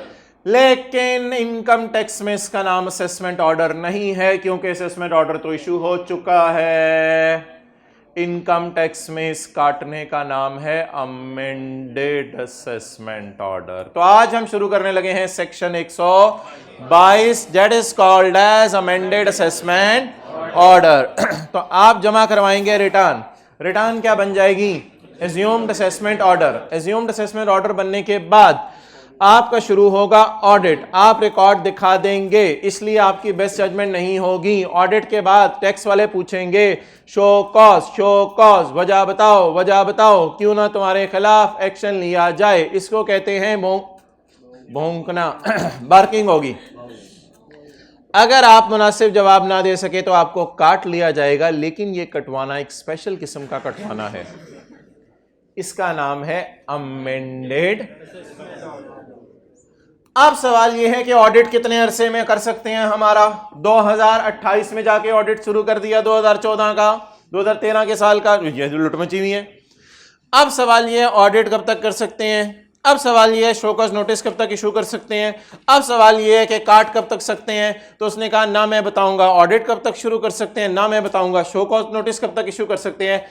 लेकिन इनकम टैक्स में इसका नाम असेसमेंट ऑर्डर नहीं है क्योंकि असेसमेंट ऑर्डर तो इशू हो चुका है। इनकम टैक्स में इस काटने का नाम है अमेंडेड असेसमेंट ऑर्डर। तो आज हम शुरू करने लगे हैं section 122 that is called as amended assessment order. तो आप जमा करवाएंगे रिटर्न, रिटर्न क्या बन जाएगी? Assumed assessment order. Assumed assessment order बनने के बाद आपका शुरू होगा ऑडिट। आप रिकॉर्ड दिखा देंगे इसलिए आपकी बेस्ट जजमेंट नहीं होगी। ऑडिट के बाद टैक्स वाले पूछेंगे शो कॉज, शो कॉज, वजह बताओ, वजह बताओ क्यों ना तुम्हारे खिलाफ एक्शन लिया जाए। इसको कहते हैं भौंकना, बार्किंग होगी। अगर आप मुनासिब जवाब ना दे सके तो आपको काट लिया जाएगा, लेकिन यह कटवाना एक स्पेशल किस्म का कटवाना है, इसका नाम है अमेंडेड। अब सवाल यह है कि ऑडिट कितने अरसे में कर सकते हैं हमारा? 2028 में जाके ऑडिट शुरू कर दिया, 2014 का, 2013 के साल का, ये लुट मची हुई है। अब सवाल यह है ऑडिट कब तक कर सकते हैं? अब सवाल यह है शो कॉज नोटिस कब तक इशू कर सकते हैं? अब सवाल यह है कि काट कब तक सकते हैं? तो उसने कहा ना मैं बताऊंगा ऑडिट कब तक शुरू कर सकते हैं, ना मैं बताऊंगा शो कॉज नोटिस कब तक इशू कर सकते हैं।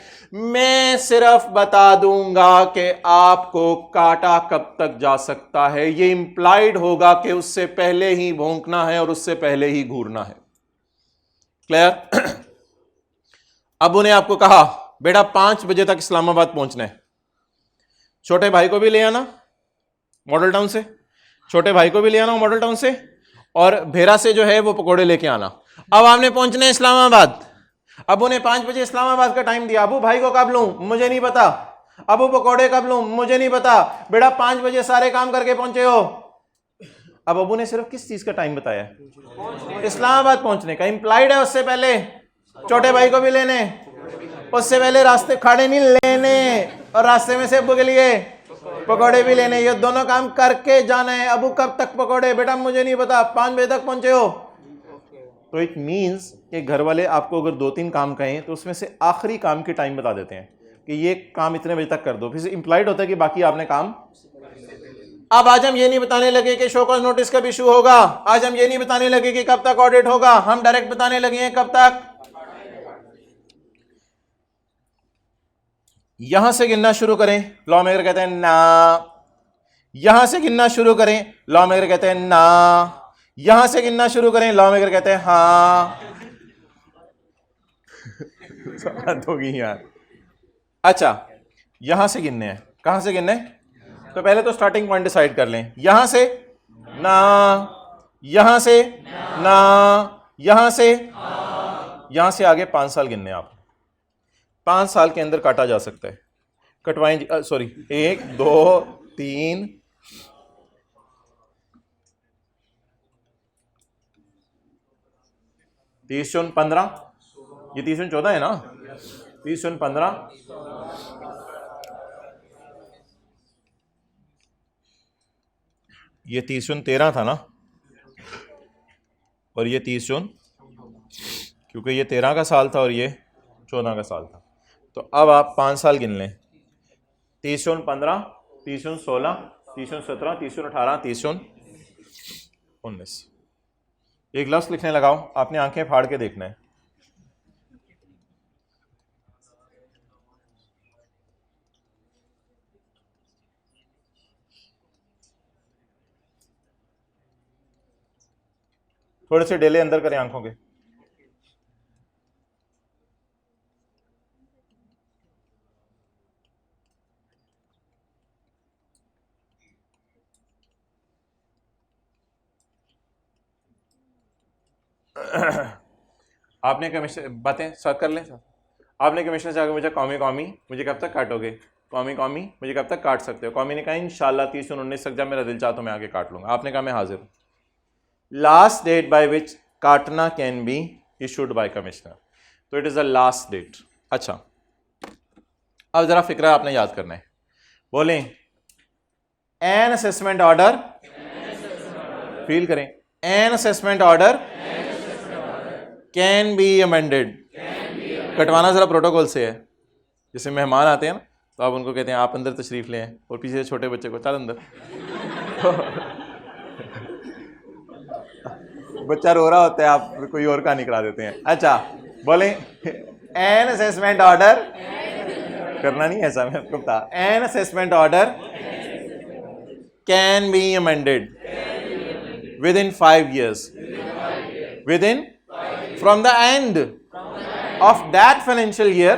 मैं सिर्फ बता दूंगा कि आपको काटा कब तक जा सकता है। ये इंप्लाइड होगा कि उससे पहले ही भौंकना है और उससे पहले ही घूरना है। क्लियर? अब उन्हें आपको कहा बेटा 5 बजे तक इस्लामाबाद पहुंचना है, छोटे भाई को भी ले आना मॉडल टाउन से, छोटे भाई को भी ले आना मॉडल टाउन से, और भेरा से जो है वो पकोड़े लेके आना। अब आपने पहुंचना है इस्लामाबाद। अब उन्हें 5 बजे इस्लामाबाद का टाइम दिया। अबू भाई को कब लूं मुझे नहीं पता, अबू पकोड़े कब लूं मुझे नहीं पता, बेटा 5 बजे सारे काम करके पहुंचे हो। अब अबू ने सिर्फ किस चीज का टाइम बताया? इस्लामाबाद पहुंचने का। इंप्लाइड है उससे पहले छोटे भाई को भी लेने, उससे पहले रास्ते खड़े नहीं लेने, और रास्ते में से अबू के लिए पकोड़े भी लेने। ये दोनों काम करके जाना है। अबू कब तक पकोड़े? बेटा मुझे नहीं पता, 5 बजे तक पहुंचे हो। तो इट मीन्स कि घर वाले आपको अगर 2-3 काम कहें तो उसमें से आखिरी काम के टाइम बता देते हैं कि ये काम इतने बजे तक कर दो, फिर इंप्लाइड होता है कि बाकी आपने काम। अब आज हम ये नहीं बताने लगे कि शो कॉज नोटिस कब इशू होगा, आज हम ये नहीं बताने लगे कि कब तक ऑडिट होगा, हम डायरेक्ट बताने लगे हैं कब तक। यहां से गिनना शुरू करें, लॉ मेकर कहते हैं ना। यहां से गिनना शुरू करें, लॉ मेकर कहते हैं ना। यहां से गिनना शुरू करें, लॉ मेकर कहते हैं हाँ। बात होगी यार। अच्छा, यहां से गिनने हैं, कहां से गिनने? तो पहले तो स्टार्टिंग पॉइंट डिसाइड कर लें। यहां से ना, यहां से ना, यहां से, यहां से आगे 5 साल गिनने आप। 5 साल के अंदर काटा जा सकता है। कटवाएं, सॉरी, 1 2 3 30 15, ये 30 14 है ना, 30 15, ये 30 13 था ना, और ये 30 क्योंकि ये 13 का साल था और ये 14 का साल था। तो अब आप 5 साल गिन लें। 30 15, 30 16, 30 17, 30 18, 30 19। एक लफ्ज़ लिखने लगाओ, आपने आंखें फाड़ के देखना है। थोड़े से डेले अंदर करें आंखों के। आपने कमिश्नर बातें सॉल्व कर लें सर। आपने कमिश्नर से आगे मुझे कौमी कौमी मुझे कब तक काटोगे, कौमी कौमी मुझे कब तक काट सकते हो। कौमी ने कहा इंशाल्लाह 30 19 तक जब मेरा दिल चाह तो मैं आगे काट लूंगा। आपने कहा मैं हाजिर हूँ। लास्ट डेट बाय विच काटना can be issued by commissioner, तो it is the last date. अच्छा, अब ज़रा फिक्रा आपने याद करना है। बोलें एन असेसमेंट ऑर्डर, फील करें, an assessment order can be amended. कटवाना ज़रा प्रोटोकॉल से है। जैसे मेहमान आते हैं ना तो आप उनको कहते हैं आप अंदर तशरीफ़ ले आए, और पीछे से छोटे बच्चे को चल अंदर। बच्चा रो रहा होता है, आप कोई और कहानी करा देते हैं। अच्छा, बोलें एन असेसमेंट ऑर्डर, करना नहीं ऐसा, मैं आपको बता, N assessment order can be amended within 5 years, with in from the end of that financial year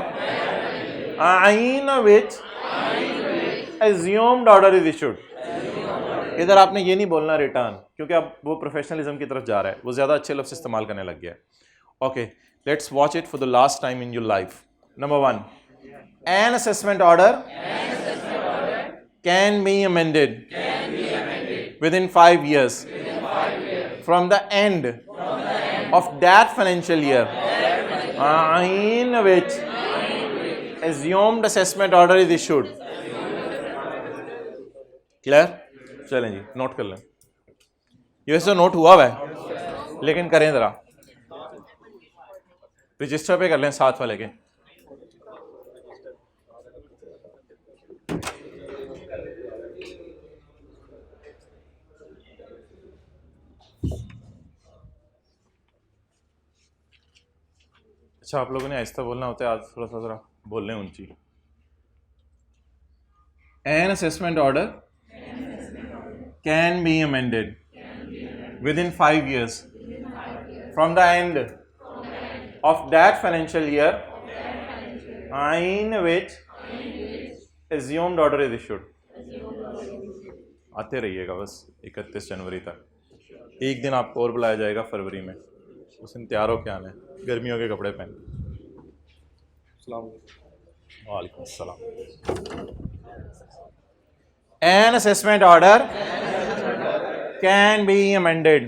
in which assumed order is issued। इधर आपने ये नहीं बोलना रिटर्न, क्योंकि अब वो प्रोफेशनलिज्म की तरफ जा रहा है, वो ज़्यादा अच्छे लफ्ज़ इस्तेमाल करने लग गया है। Okay, let's watch it for the last time in your life. Number 1, N assessment order can be amended within 5 years from the end of that financial year in which assumed assessment order is issued। Clear? चलें जी, नोट कर लें। ये वैसे नोट हुआ हुआ है, लेकिन करें ज़रा, रजिस्टर पे कर लें साथ वाले के। अच्छा, आप लोगों ने आहिस्ता बोलना होता है, आज थोड़ा सा ज़रा बोल लें ऊंची। N assessment order can be amended within 5 years from the end of that financial year in which assumed order is issued। आते रहिएगा बस 31 जनवरी तक। एक दिन आपको और बुलाया जाएगा फरवरी में, उस दिन तैयार हो के आना है, गर्मियों के कपड़े पहन। वालेकुम अस्सलाम। An assessment order can be amended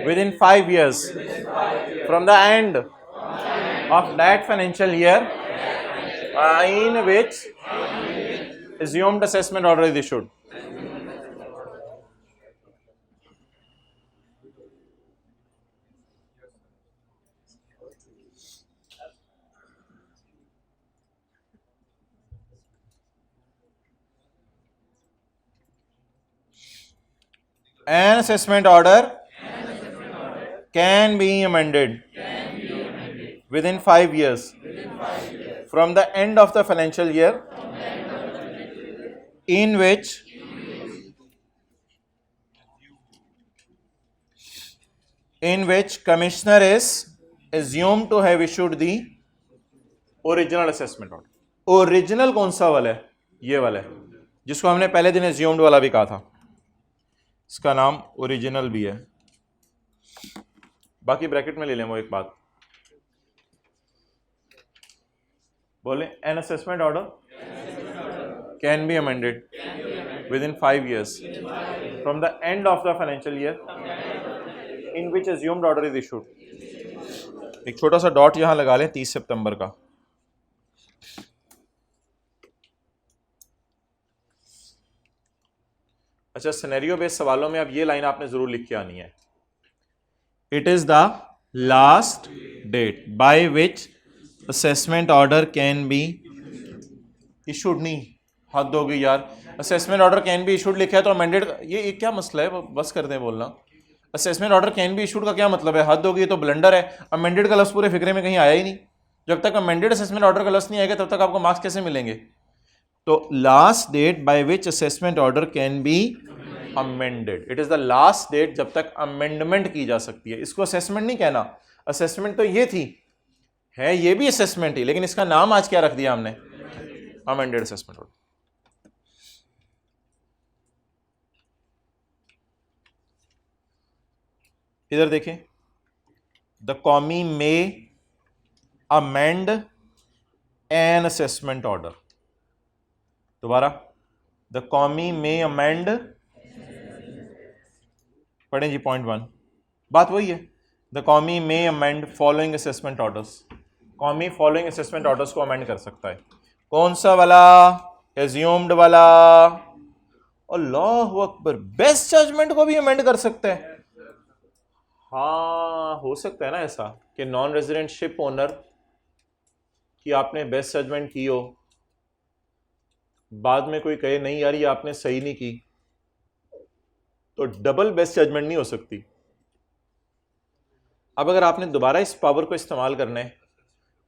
within 5 years from the end of that financial year in which assumed assessment order is issued. An assessment order can be amended within 5 years from the end of the financial year in which commissioner is assumed to have issued the original assessment order. Original कौन सा वाला है? ये वाला है, जिसको हमने पहले दिन assumed वाला भी कहा था, इसका नाम ओरिजिनल भी है। बाकी ब्रैकेट में ले लें वो एक बात, बोले N assessment order can be amended within 5 years from the end of the financial year in which assumed order is issued. एक छोटा सा डॉट यहां लगा लें 30 सितंबर का। अच्छा, सिनेरियो बेस्ड सवालों में अब ये लाइन आपने जरूर लिख के आनी है, it is the last date by which assessment order can be issued. नहीं, हद हो गई यार, assessment order can be issued लिखा है तो अमेंडेड, ये क्या मसला है, बस कर दें बोलना। Assessment order can be issued का क्या मतलब है? हद हो गई, तो ब्लंडर है। अमेंडेड का लफ्ज़ पूरे फिक्रे में कहीं आया ही नहीं। जब तक अमेंडेड असेसमेंट ऑर्डर का लफ्ज़ नहीं आएगा तब तक आपको मार्क्स कैसे मिलेंगे? तो last date by which assessment order can be amended, it is the last date जब तक अमेंडमेंट की जा सकती है। इसको असेसमेंट नहीं कहना, असेसमेंट तो ये थी, है ये भी असेसमेंट ही, लेकिन इसका नाम आज क्या रख दिया हमने? Amended assessment order. इधर देखें, the commi may amend an assessment order. दोबारा, द कॉमी मे अमेंड, पढ़ें जी पॉइंट 1, बात वही है। The commi may amend following assessment orders. Commi following assessment orders को अमेंड कर सकता है। कौन सा वाला? एज्यूम्ड वाला। अल्लाहु अकबर, बेस्ट जजमेंट को भी अमेंड कर सकते हैं। हाँ, हो सकता है ना ऐसा कि नॉन रेजिडेंट शिप ओनर की आपने बेस्ट जजमेंट की हो, बाद में कोई कहे नहीं यार ये आपने सही नहीं की, तो डबल बेस्ट जजमेंट नहीं हो सकती। अब अगर आपने दोबारा इस पावर को इस्तेमाल करना है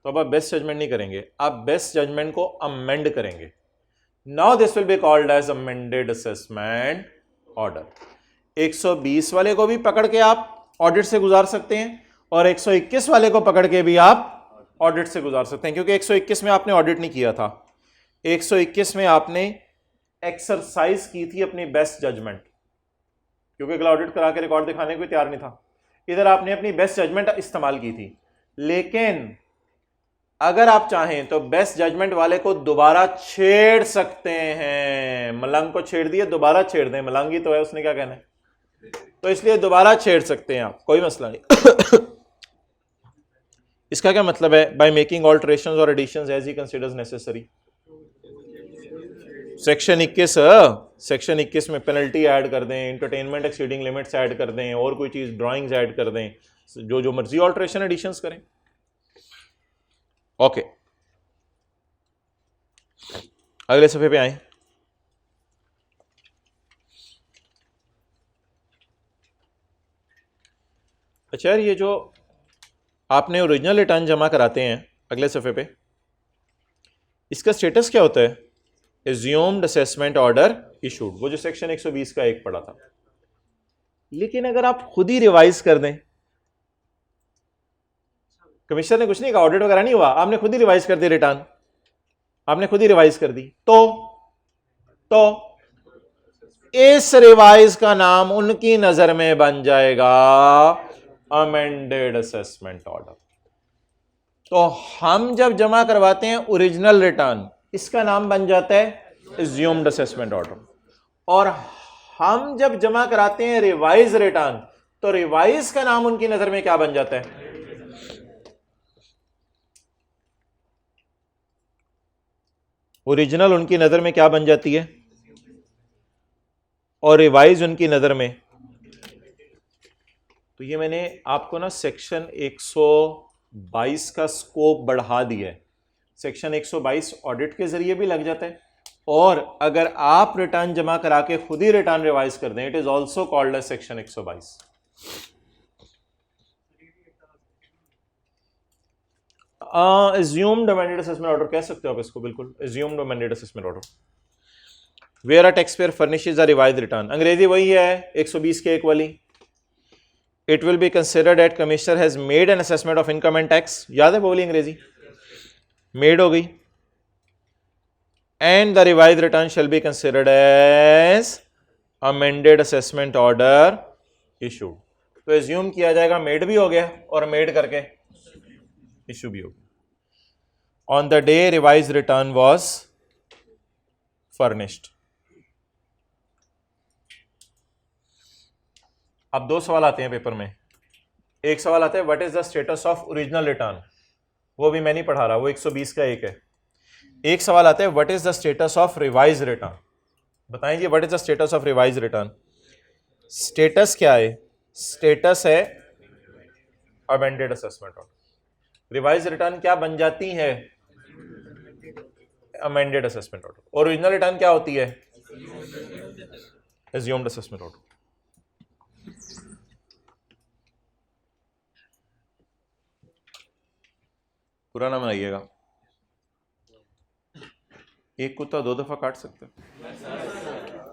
तो अब आप बेस्ट जजमेंट नहीं करेंगे, आप बेस्ट जजमेंट को अमेंड करेंगे। Now this will be called as amended assessment order. 120 वाले को भी पकड़ के आप ऑडिट से गुजार सकते हैं और 121 वाले को पकड़ के भी आप ऑडिट से गुजार सकते हैं, क्योंकि 121 में आपने ऑडिट नहीं किया था, 121 में आपने एक्सरसाइज की थी अपनी बेस्ट जजमेंट, क्योंकि अगला ऑडिट करा के रिकॉर्ड दिखाने को तैयार नहीं था। इधर आपने अपनी बेस्ट जजमेंट इस्तेमाल की थी। लेकिन अगर आप चाहें तो बेस्ट जजमेंट वाले को दोबारा छेड़ सकते हैं। मलंग को छेड़ दिए, दोबारा छेड़ दें, मलंग ही तो है, उसने क्या कहना है, तो इसलिए दोबारा छेड़ सकते हैं आप, कोई मसला नहीं। इसका क्या मतलब है? बाय मेकिंग ऑल्टरेशंस और additions as he considers necessary. Section 21 में पेनल्टी ऐड कर दें, एंटरटेनमेंट एक्सीडिंग लिमिट्स ऐड कर दें, और कोई चीज ड्राइंग्स ऐड कर दें, जो मर्जी ऑल्टरेशन एडिशंस करें। ओके, अगले सफे पे आए। अच्छा यार, ये जो आपने ओरिजिनल रिटर्न जमा कराते हैं अगले सफ़े पे, इसका स्टेटस क्या होता है? एज्यूम्ड असेसमेंट ऑर्डर इशूड, वो जो सेक्शन 120 का एक पड़ा था। लेकिन अगर आप खुद ही रिवाइज कर दें, कमिश्नर ने कुछ नहीं कहा, ऑडिट वगैरह नहीं हुआ, आपने खुद ही रिवाइज कर दी रिटर्न, आपने खुद ही रिवाइज कर दी, तो इस रिवाइज का नाम उनकी नजर में बन जाएगा अमेंडेड असेसमेंट ऑर्डर। तो हम जब जमा करवाते हैं ओरिजिनल रिटर्न, इसका नाम बन जाता है एज्यूम्ड असेसमेंट ऑर्डर। और हम जब जमा कराते हैं रिवाइज रिटर्न, तो रिवाइज का नाम उनकी नजर में क्या बन जाता है? ओरिजिनल उनकी नजर में क्या बन जाती है और रिवाइज उनकी नजर में। तो ये मैंने आपको ना सेक्शन 122 का स्कोप बढ़ा दिया है। सेक्शन 122 ऑडिट के जरिए भी लग जाता है, और अगर आप रिटर्न जमा करा के खुद ही रिटर्न रिवाइज कर दें, it is also called as section 122। assumed amended assessment order कह सकते हो आप इसको, बिल्कुल assumed amended assessment order where a taxpayer furnishes a revised return। अंग्रेजी वही है 120 के एक वाली। It will be considered that commissioner has made an assessment of income and tax। याद है बोली अंग्रेजी, made हो गई। And the revised return shall be considered as amended assessment order issued। तो assume किया जाएगा, made भी हो गया और made करके issue भी हो गया। On the day revised return was furnished। अब दो सवाल आते हैं पेपर में। एक सवाल आता है what is the status of original return, वो भी मैं नहीं पढ़ा रहा, वो 120 का एक है। एक सवाल आता है what is the status of revise return. बताएंगे what is the status of revise return. Status क्या है? स्टेटस है amended assessment order. Revise return क्या बन जाती है? Amended assessment order. Original return क्या होती है? Assumed assessment order. पूरा नाम बनाइएगा। एक कुत्ता दो दफा काट सकते हैं?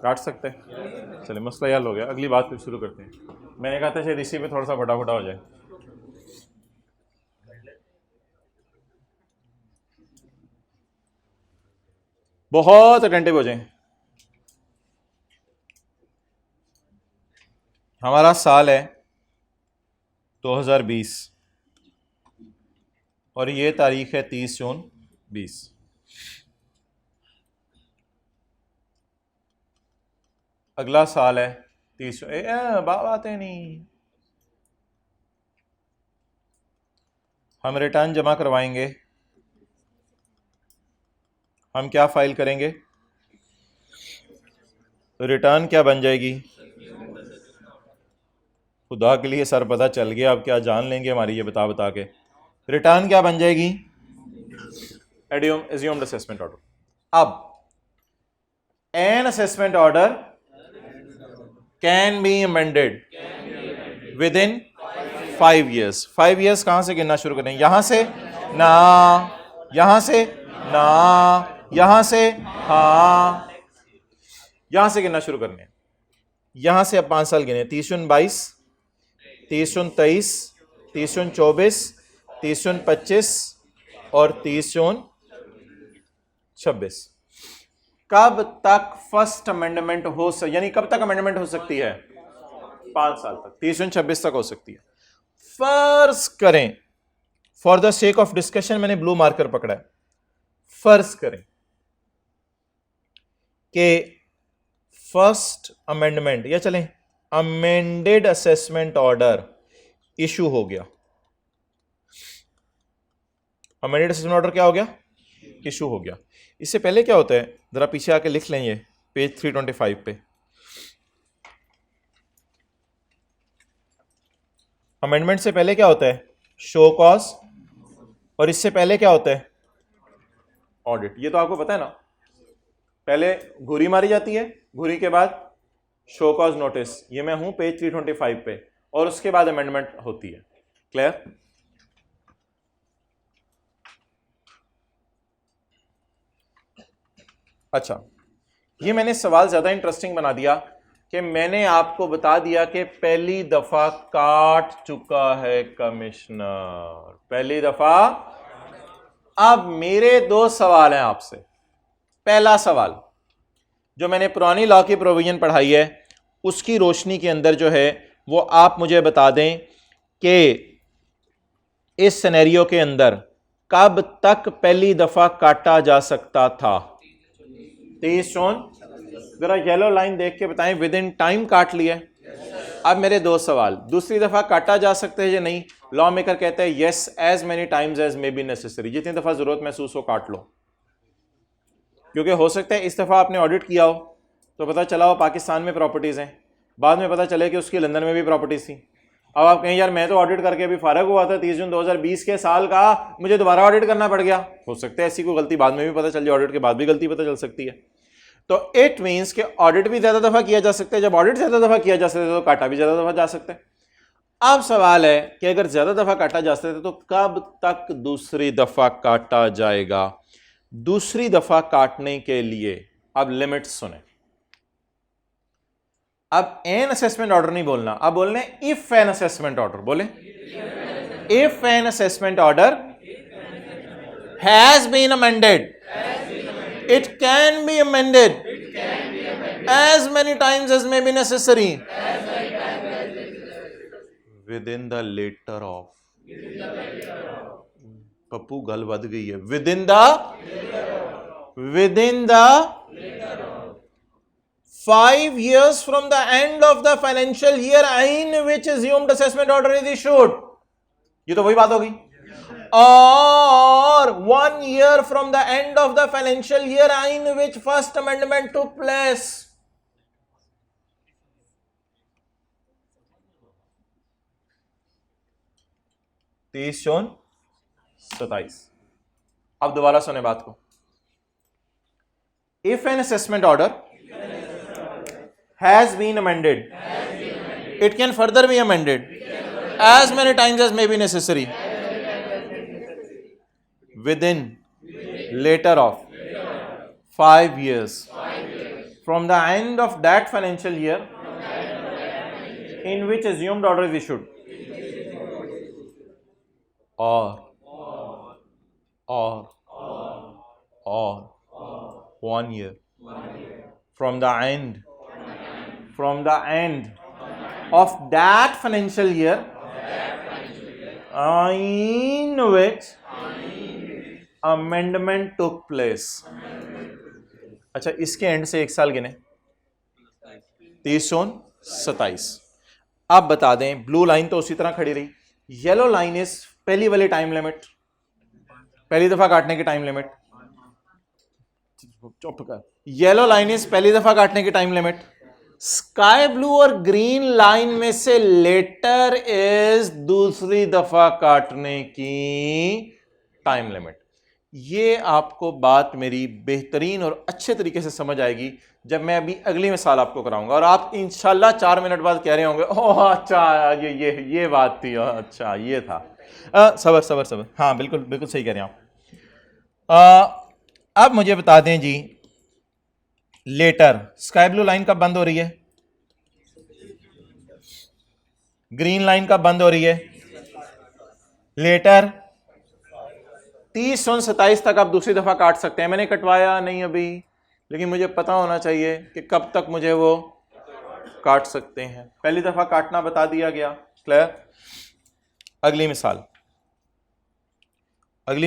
काट सकते हैं। चलिए मसला हल हो गया। अगली बात फिर शुरू करते हैं। मैंने कहा था शायद इसी पे थोड़ा सा फटाफटा हो जाए। बहुत अटेंटिव हो जाएं। हमारा साल है 2020 और ये तारीख है 30 जून 20। अगला साल है 30 बातें नहीं। हम रिटर्न जमा करवाएंगे। हम क्या फाइल करेंगे? रिटर्न क्या बन जाएगी? खुदा के लिए सर पता चल गया, अब क्या जान लेंगे हमारी ये बता बता के। रिटर्न क्या बन जाएगी? Assumed assessment order. अब an assessment order can be amended within 5 years। 5 years कहां से गिनना शुरू करें? यहां से ना, यहां से ना, यहां से हाँ, यहां से गिनना शुरू करने। यहां से अब 5 साल गिने। 30 जून 22, 30 जून 23, 30 जून 24, 30 जून 25 और 30 जून 26। कब तक फर्स्ट अमेंडमेंट हो यानी कब तक अमेंडमेंट हो सकती है? 5 साल तक। 30 जून 26 तक हो सकती है। फर्ज करें, for the sake of discussion मैंने ब्लू मार्कर पकड़ा है, फर्ज करें कि फर्स्ट अमेंडमेंट या चलें अमेंडेड असेसमेंट ऑर्डर इशू हो गया। अमेंडेड असेसमेंट ऑर्डर क्या हो गया? इशू हो गया। इससे पहले क्या होता है, जरा पीछे आके लिख लें, ये पेज 325 पे। अमेंडमेंट से पहले क्या होता है? Show cause. और इससे पहले क्या होता है? ऑडिट। ये तो आपको पता है ना। पहले घुरी मारी जाती है, घुरी के बाद शो कॉज नोटिस। ये मैं हूं पेज 325 पे, और उसके बाद अमेंडमेंट होती है। क्लियर? अच्छा, ये मैंने सवाल ज्यादा इंटरेस्टिंग बना दिया कि मैंने आपको बता दिया कि पहली दफा काट चुका है कमिश्नर, पहली दफा। अब मेरे 2 सवाल हैं आपसे। पहला सवाल, जो मैंने पुरानी लॉ की प्रोविजन पढ़ाई है उसकी रोशनी के अंदर जो है वो आप मुझे बता दें कि इस सिनेरियो के अंदर कब तक पहली दफा काटा जा सकता था? 23 जून। जरा येलो लाइन देख के बताएं, विद इन टाइम काट लिया। अब मेरे दो सवाल, दूसरी दफा काटा जा सकता है या नहीं? लॉ मेकर कहते हैं yes, as many times as may be necessary, जितनी दफा जरूरत महसूस हो काट लो। क्योंकि हो सकता है इस दफा आपने ऑडिट किया हो तो पता चला हो पाकिस्तान में प्रॉपर्टीज हैं, बाद में पता चले कि उसकी लंदन में भी प्रॉपर्टीज थी। अब आप कहें यार मैं तो ऑडिट करके अभी फारग हुआ था 30 जून 2020 के साल का, मुझे दोबारा ऑडिट करना पड़ गया। हो सकता है ऐसी कोई गलती बाद में भी पता चल जाए, ऑडिट के बाद भी गलती पता चल सकती है। तो इट मीन्स कि ऑडिट भी ज्यादा दफा किया जा सकता है, जब ऑडिट ज्यादा दफा किया जा सकता है तो काटा भी ज्यादा दफा जा सकता है। अब सवाल है कि अगर ज्यादा दफा काटा जा सकता है तो कब तक दूसरी दफा काटा जाएगा? दूसरी दफा काटने के लिए अब लिमिट सुने। अब एन असेसमेंट ऑर्डर नहीं बोलना, अब बोलने इफ एन असेसमेंट ऑर्डर। बोले if an assessment order has been amended, it can be amended as many times as may be necessary within the letter of, Pappu गल बद गई है, within the 5 years from the end of the financial year in which assumed assessment order is issued। ये तो वही बात होगी। Or 1 year from the end of the financial year in which first amendment took place। 23 जून 27। अब दोबारा सुने बात को। If an assessment order has been amended, it can further be amended as many times as may be necessary within later of 5 years from the end of that financial year in which assumed order is issued, or 1 year from the end of that financial year in which amendment took place. अच्छा, इसके एंड से 1 साल गिने, 30 जून 27। अब बता दें, ब्लू लाइन तो उसी तरह खड़ी रही, येलो लाइन इज पहली वाली टाइम लिमिट, पहली दफा काटने की टाइम लिमिट। चुप कर, येलो लाइन इज पहली दफा काटने की टाइम लिमिट, स्काई ब्लू और ग्रीन लाइन में से लेटर इज दूसरी दफा काटने की टाइम लिमिट। ये आपको बात मेरी बेहतरीन और अच्छे तरीके से समझ आएगी जब मैं अभी अगली मिसाल आपको कराऊंगा, और आप इंशाल्लाह 4 मिनट बाद कह रहे होंगे ओह अच्छा ये बात थी, अच्छा ये था। सबर, हाँ बिल्कुल सही कह रहे हैं आप। अब मुझे बता दें जी, लेटर स्काई ब्लू लाइन कब बंद हो रही है? ग्रीन लाइन कब बंद हो रही है? लेटर 30 जून 27 तक आप दूसरी दफा काट सकते हैं। मैंने कटवाया नहीं अभी, लेकिन मुझे पता होना चाहिए कि कब तक मुझे वो काट सकते हैं। पहली दफा काटना बता दिया गया, क्लियर। अगली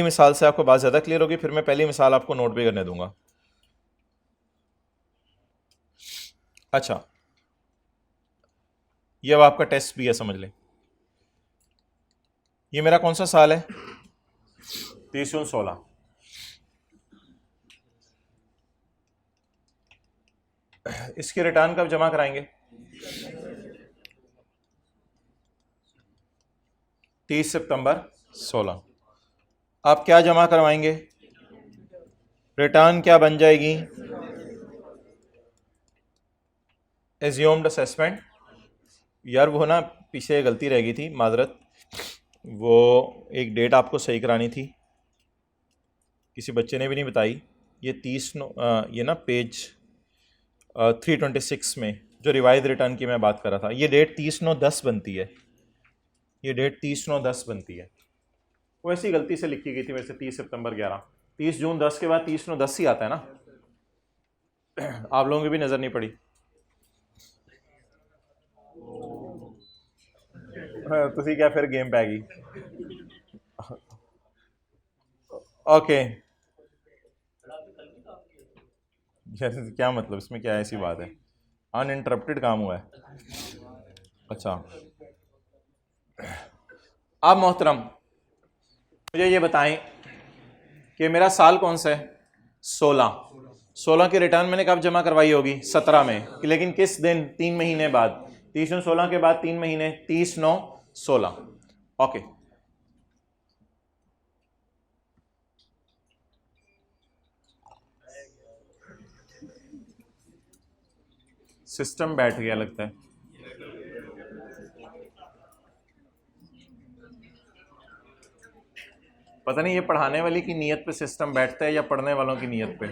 मिसाल से आपको बात ज्यादा क्लियर होगी, फिर मैं पहली मिसाल आपको नोट भी करने दूंगा। अच्छा, ये अब आपका टेस्ट भी है, समझ लें। ये मेरा कौन सा साल है? 30 जून 16। इसकी रिटर्न कब जमा कराएंगे? 30 सितंबर 16। आप क्या जमा करवाएंगे? रिटर्न क्या बन जाएगी? Assumed assessment. यार वो ना पीछे गलती रह गई थी, माजरत, वो एक डेट आपको सही करानी थी, किसी बच्चे ने भी नहीं बताई। ये 30 ये ना पेज 326 में जो रिवाइज रिटर्न की मैं बात कर रहा था, ये डेट 30/9/10 बनती है, ये डेट 30/9/10 बनती है। वो ऐसी गलती से लिखी गई थी वैसे 30 सितंबर 11, 30 जून 10 के बाद 30/9/10 ही आता है ना। आप लोगों की भी नज़र नहीं पड़ी। तुसी क्या फिर गेम पै गई। ओके, क्या मतलब, इसमें क्या ऐसी बात है, अनइंटरप्टेड काम हुआ है। अच्छा, आप मोहतरम मुझे ये बताएं कि मेरा साल कौन सा है, 16। 16 की रिटर्न मैंने कब जमा करवाई होगी, 17 में, लेकिन किस दिन, 3 महीने बाद। 30/9/16 के बाद 3 महीने, 30/9/16। ओके, सिस्टम बैठ गया लगता है। पता नहीं ये पढ़ाने वाली की नीयत पे सिस्टम बैठता है या पढ़ने वालों की नीयत पे।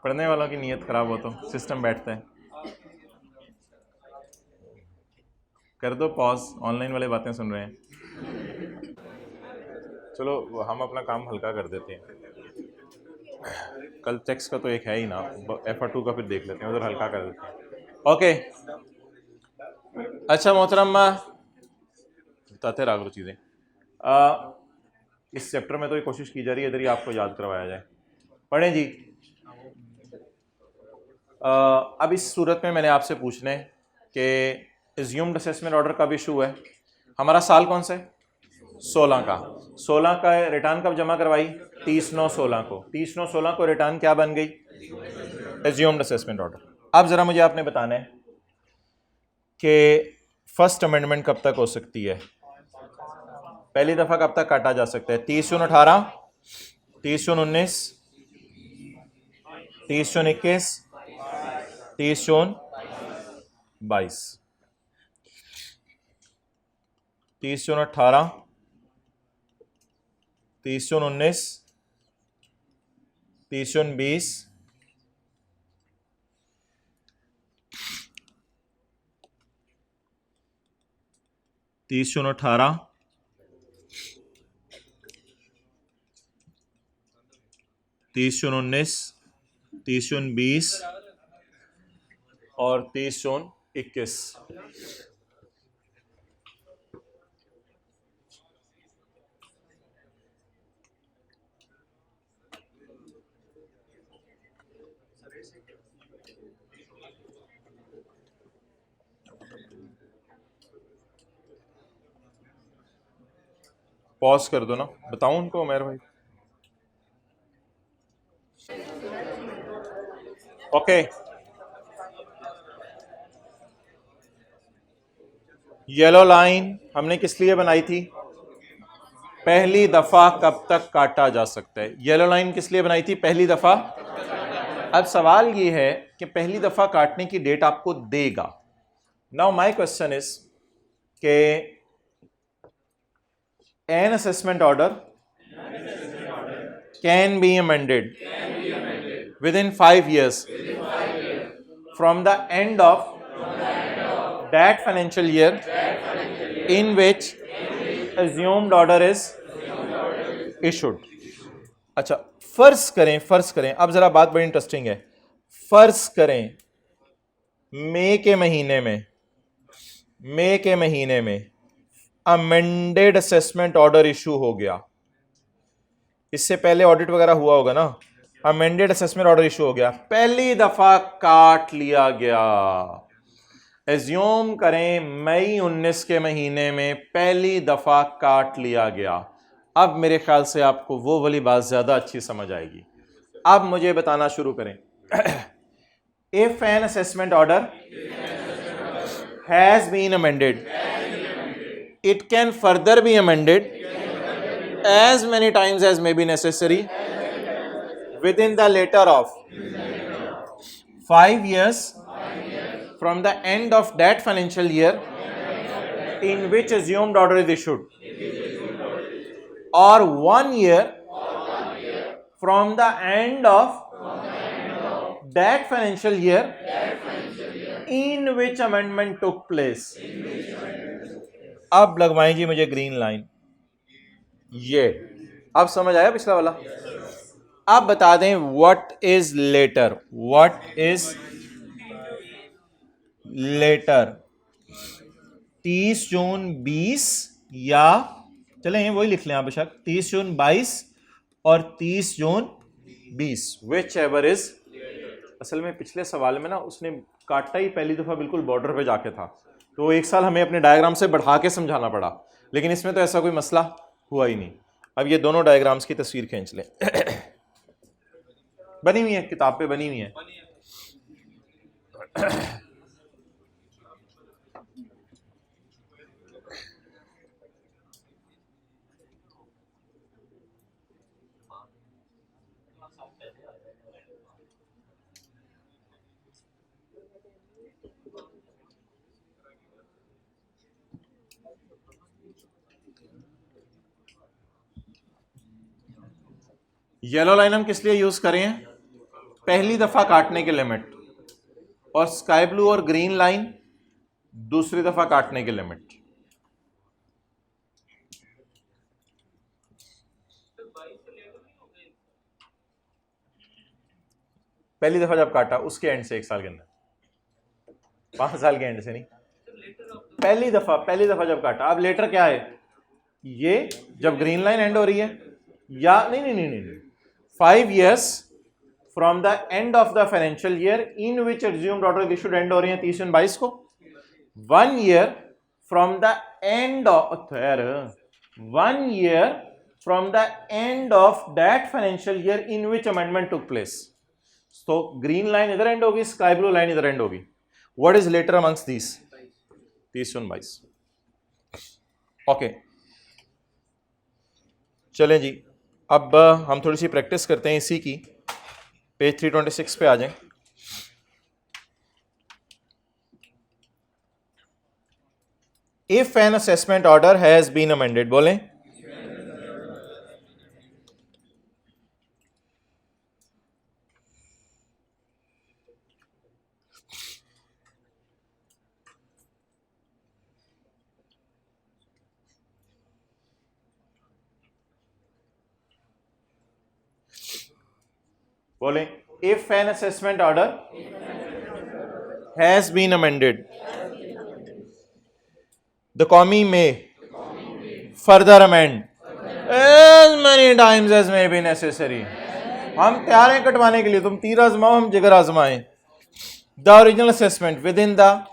पढ़ने वालों की नीयत खराब हो तो सिस्टम बैठता है। कर दो पॉज, ऑनलाइन वाले बातें सुन रहे हैं। चलो हम अपना काम हल्का कर देते हैं। कल टेक्स्ट का तो एक है ही ना, FR2 का फिर देख लेते हैं, उधर हल्का कर देते हैं। ओके, अच्छा मोहतरम, बताते रहा करो चीज़ें। इस चैप्टर में तो ये कोशिश की जा रही है इधर ही आपको याद करवाया जाए। पढ़ें जी। अब इस सूरत में मैंने आपसे पूछना है कि एज्यूम्ड असेसमेंट ऑर्डर कब इशू है। हमारा साल कौन सा है, 16 का। 16 का रिटर्न कब जमा करवाई, 30/9/16 को। 30/9/16 को रिटर्न क्या बन गई, एज्यूम्ड असेसमेंट ऑर्डर। अब ज़रा मुझे आपने बताना है कि फर्स्ट अमेंडमेंट कब तक हो सकती है, पहली दफ़ा कब तक काटा जा सकता है। 30/18, 30/19, 30/21, 30/22। 30/18, 30/19, 30/20, 30/18, 30/19, 30/20 और 30/21। पॉज कर दो ना, बताऊं उनको उमर भाई। ओके, येलो लाइन हमने किस लिए बनाई थी, पहली दफा कब तक काटा जा सकता है। येलो लाइन किस लिए बनाई थी, पहली दफा। अब सवाल ये है कि पहली दफा काटने की डेट आपको देगा। नाउ माय क्वेश्चन इज के N assessment order can be amended within 5 years from the end of that financial year in which assumed order is issued। अच्छा, फर्ज करें, अब जरा बात बड़ी इंटरेस्टिंग है। फर्ज करें मई के महीने में अमेंडेड असेसमेंट ऑर्डर इशू हो गया। इससे पहले ऑडिट वगैरह हुआ होगा ना। अमेंडेड असेसमेंट ऑर्डर इशू हो गया, पहली दफा काट लिया गया। एज्यूम करें मई 19 के महीने में पहली दफा काट लिया गया। अब मेरे ख्याल से आपको वो वाली बात ज्यादा अच्छी समझ आएगी। अब मुझे बताना शुरू करें। If an assessment order has been amended, it can further be amended as many times as may be necessary within the later of 5 years from the end of that financial year in which assumed order is issued, or 1 year from the end of that financial year in which amendment took place। अब लगवाएं जी मुझे ग्रीन लाइन। ये अब समझ आया पिछला वाला। अब बता दें what is later, what is later. 30 जून 20 या चलें वही लिख लें आप बेशक, 30 जून 22 और 30 जून 20, विच एवर इज। असल में पिछले सवाल में ना उसने काटा ही पहली दफा बिल्कुल बॉर्डर पे जाके था, तो एक साल हमें अपने डायग्राम से बढ़ा के समझाना पड़ा, लेकिन इसमें तो ऐसा कोई मसला हुआ ही नहीं। अब ये दोनों डायग्राम्स की तस्वीर खींच लें। बनी हुई है, किताब पे बनी हुई है। येलो लाइन हम किस लिए यूज करें? पहली दफा काटने के लिमिट, और स्काई ब्लू और ग्रीन लाइन दूसरी दफा काटने के लिमिट। पहली दफा जब काटा उसके एंड से, 1 साल के अंदर, 5 साल के एंड से नहीं, पहली दफा जब काटा। अब लेटर क्या है? ये जब ग्रीन लाइन एंड हो रही है, या नहीं 5 years from the end of the financial year in which assumed order issued end हो रही है 30 जून 22 को। 1 year from the end of 1 year from the end of that financial year in which amendment took place. तो ग्रीन लाइन इधर एंड होगी, स्काई ब्लू लाइन इधर एंड होगी। What is later amongst these? 30 जून 22। ओके, चलें जी, अब हम थोड़ी सी प्रैक्टिस करते हैं इसी की। पेज 326 पे आ जाएं। If an assessment order has been amended, बोलें। बोलें, if an assessment order has been amended, the commi may further amend as many times as may be necessary. हम तैयार हैं कटवाने के लिए, तुम तीर आजमाओ हम जिगर आजमाएं। The original assessment within the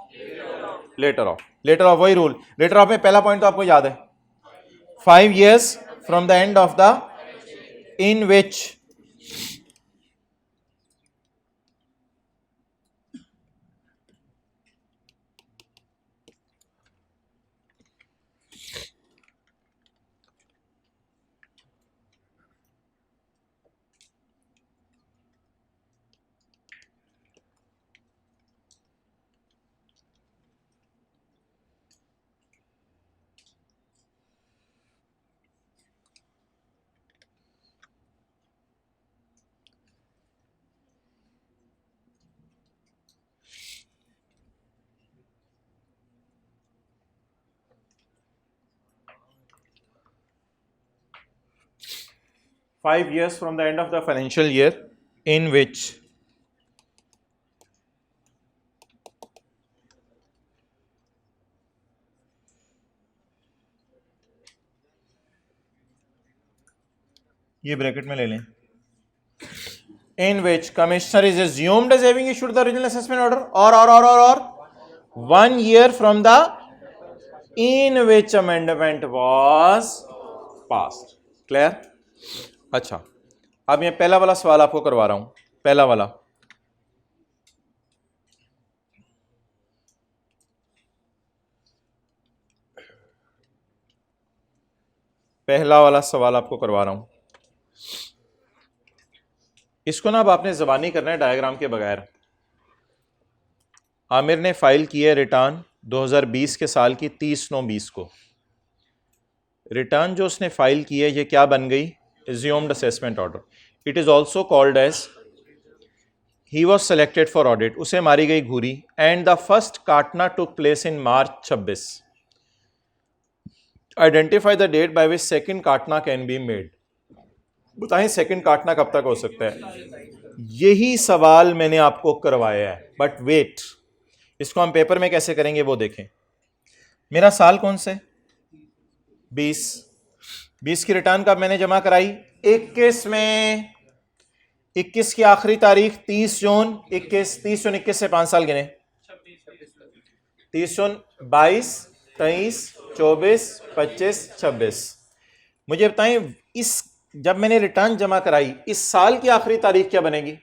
later of. Later of वही रूल, लेटर ऑफ में पहला पॉइंट तो आपको याद है, 5 years from the end of the in which five years from the end of the financial year in which ये ब्रैकेट में ले लें, in which commissioner is assumed as having issued the original assessment order, or 1 year from the in which amendment was passed. Clear? अच्छा, अब मैं पहला वाला सवाल आपको करवा रहा हूं। पहला वाला सवाल आपको करवा रहा हूं। इसको ना अब आपने ज़बानी करना है डायग्राम के बगैर। आमिर ने फाइल की है रिटर्न 2020 के साल की 30/9/20 को। रिटर्न जो उसने फाइल की है ये क्या बन गई? Assumed assessment order. It is also called as he was selected for audit. उसे मारी गई घूरी एंड द फर्स्ट काटना took place in March 26। Identify the date by which second काटना कैन बी मेड। बताएं सेकंड काटना कब तक हो सकता है? यही सवाल मैंने आपको करवाया है, बट वेट, इसको हम पेपर में कैसे करेंगे वो देखें। मेरा साल कौन से? 20। 20 की रिटर्न कब मैंने जमा कराई? 21 में। 21 की आखिरी तारीख 30 जून 21। 30 जून 21 से 5 साल गिने। 30 जून 22, 23, 24, 25, 26। मुझे बताएं इस जब मैंने रिटर्न जमा कराई इस साल की आखिरी तारीख क्या बनेगी?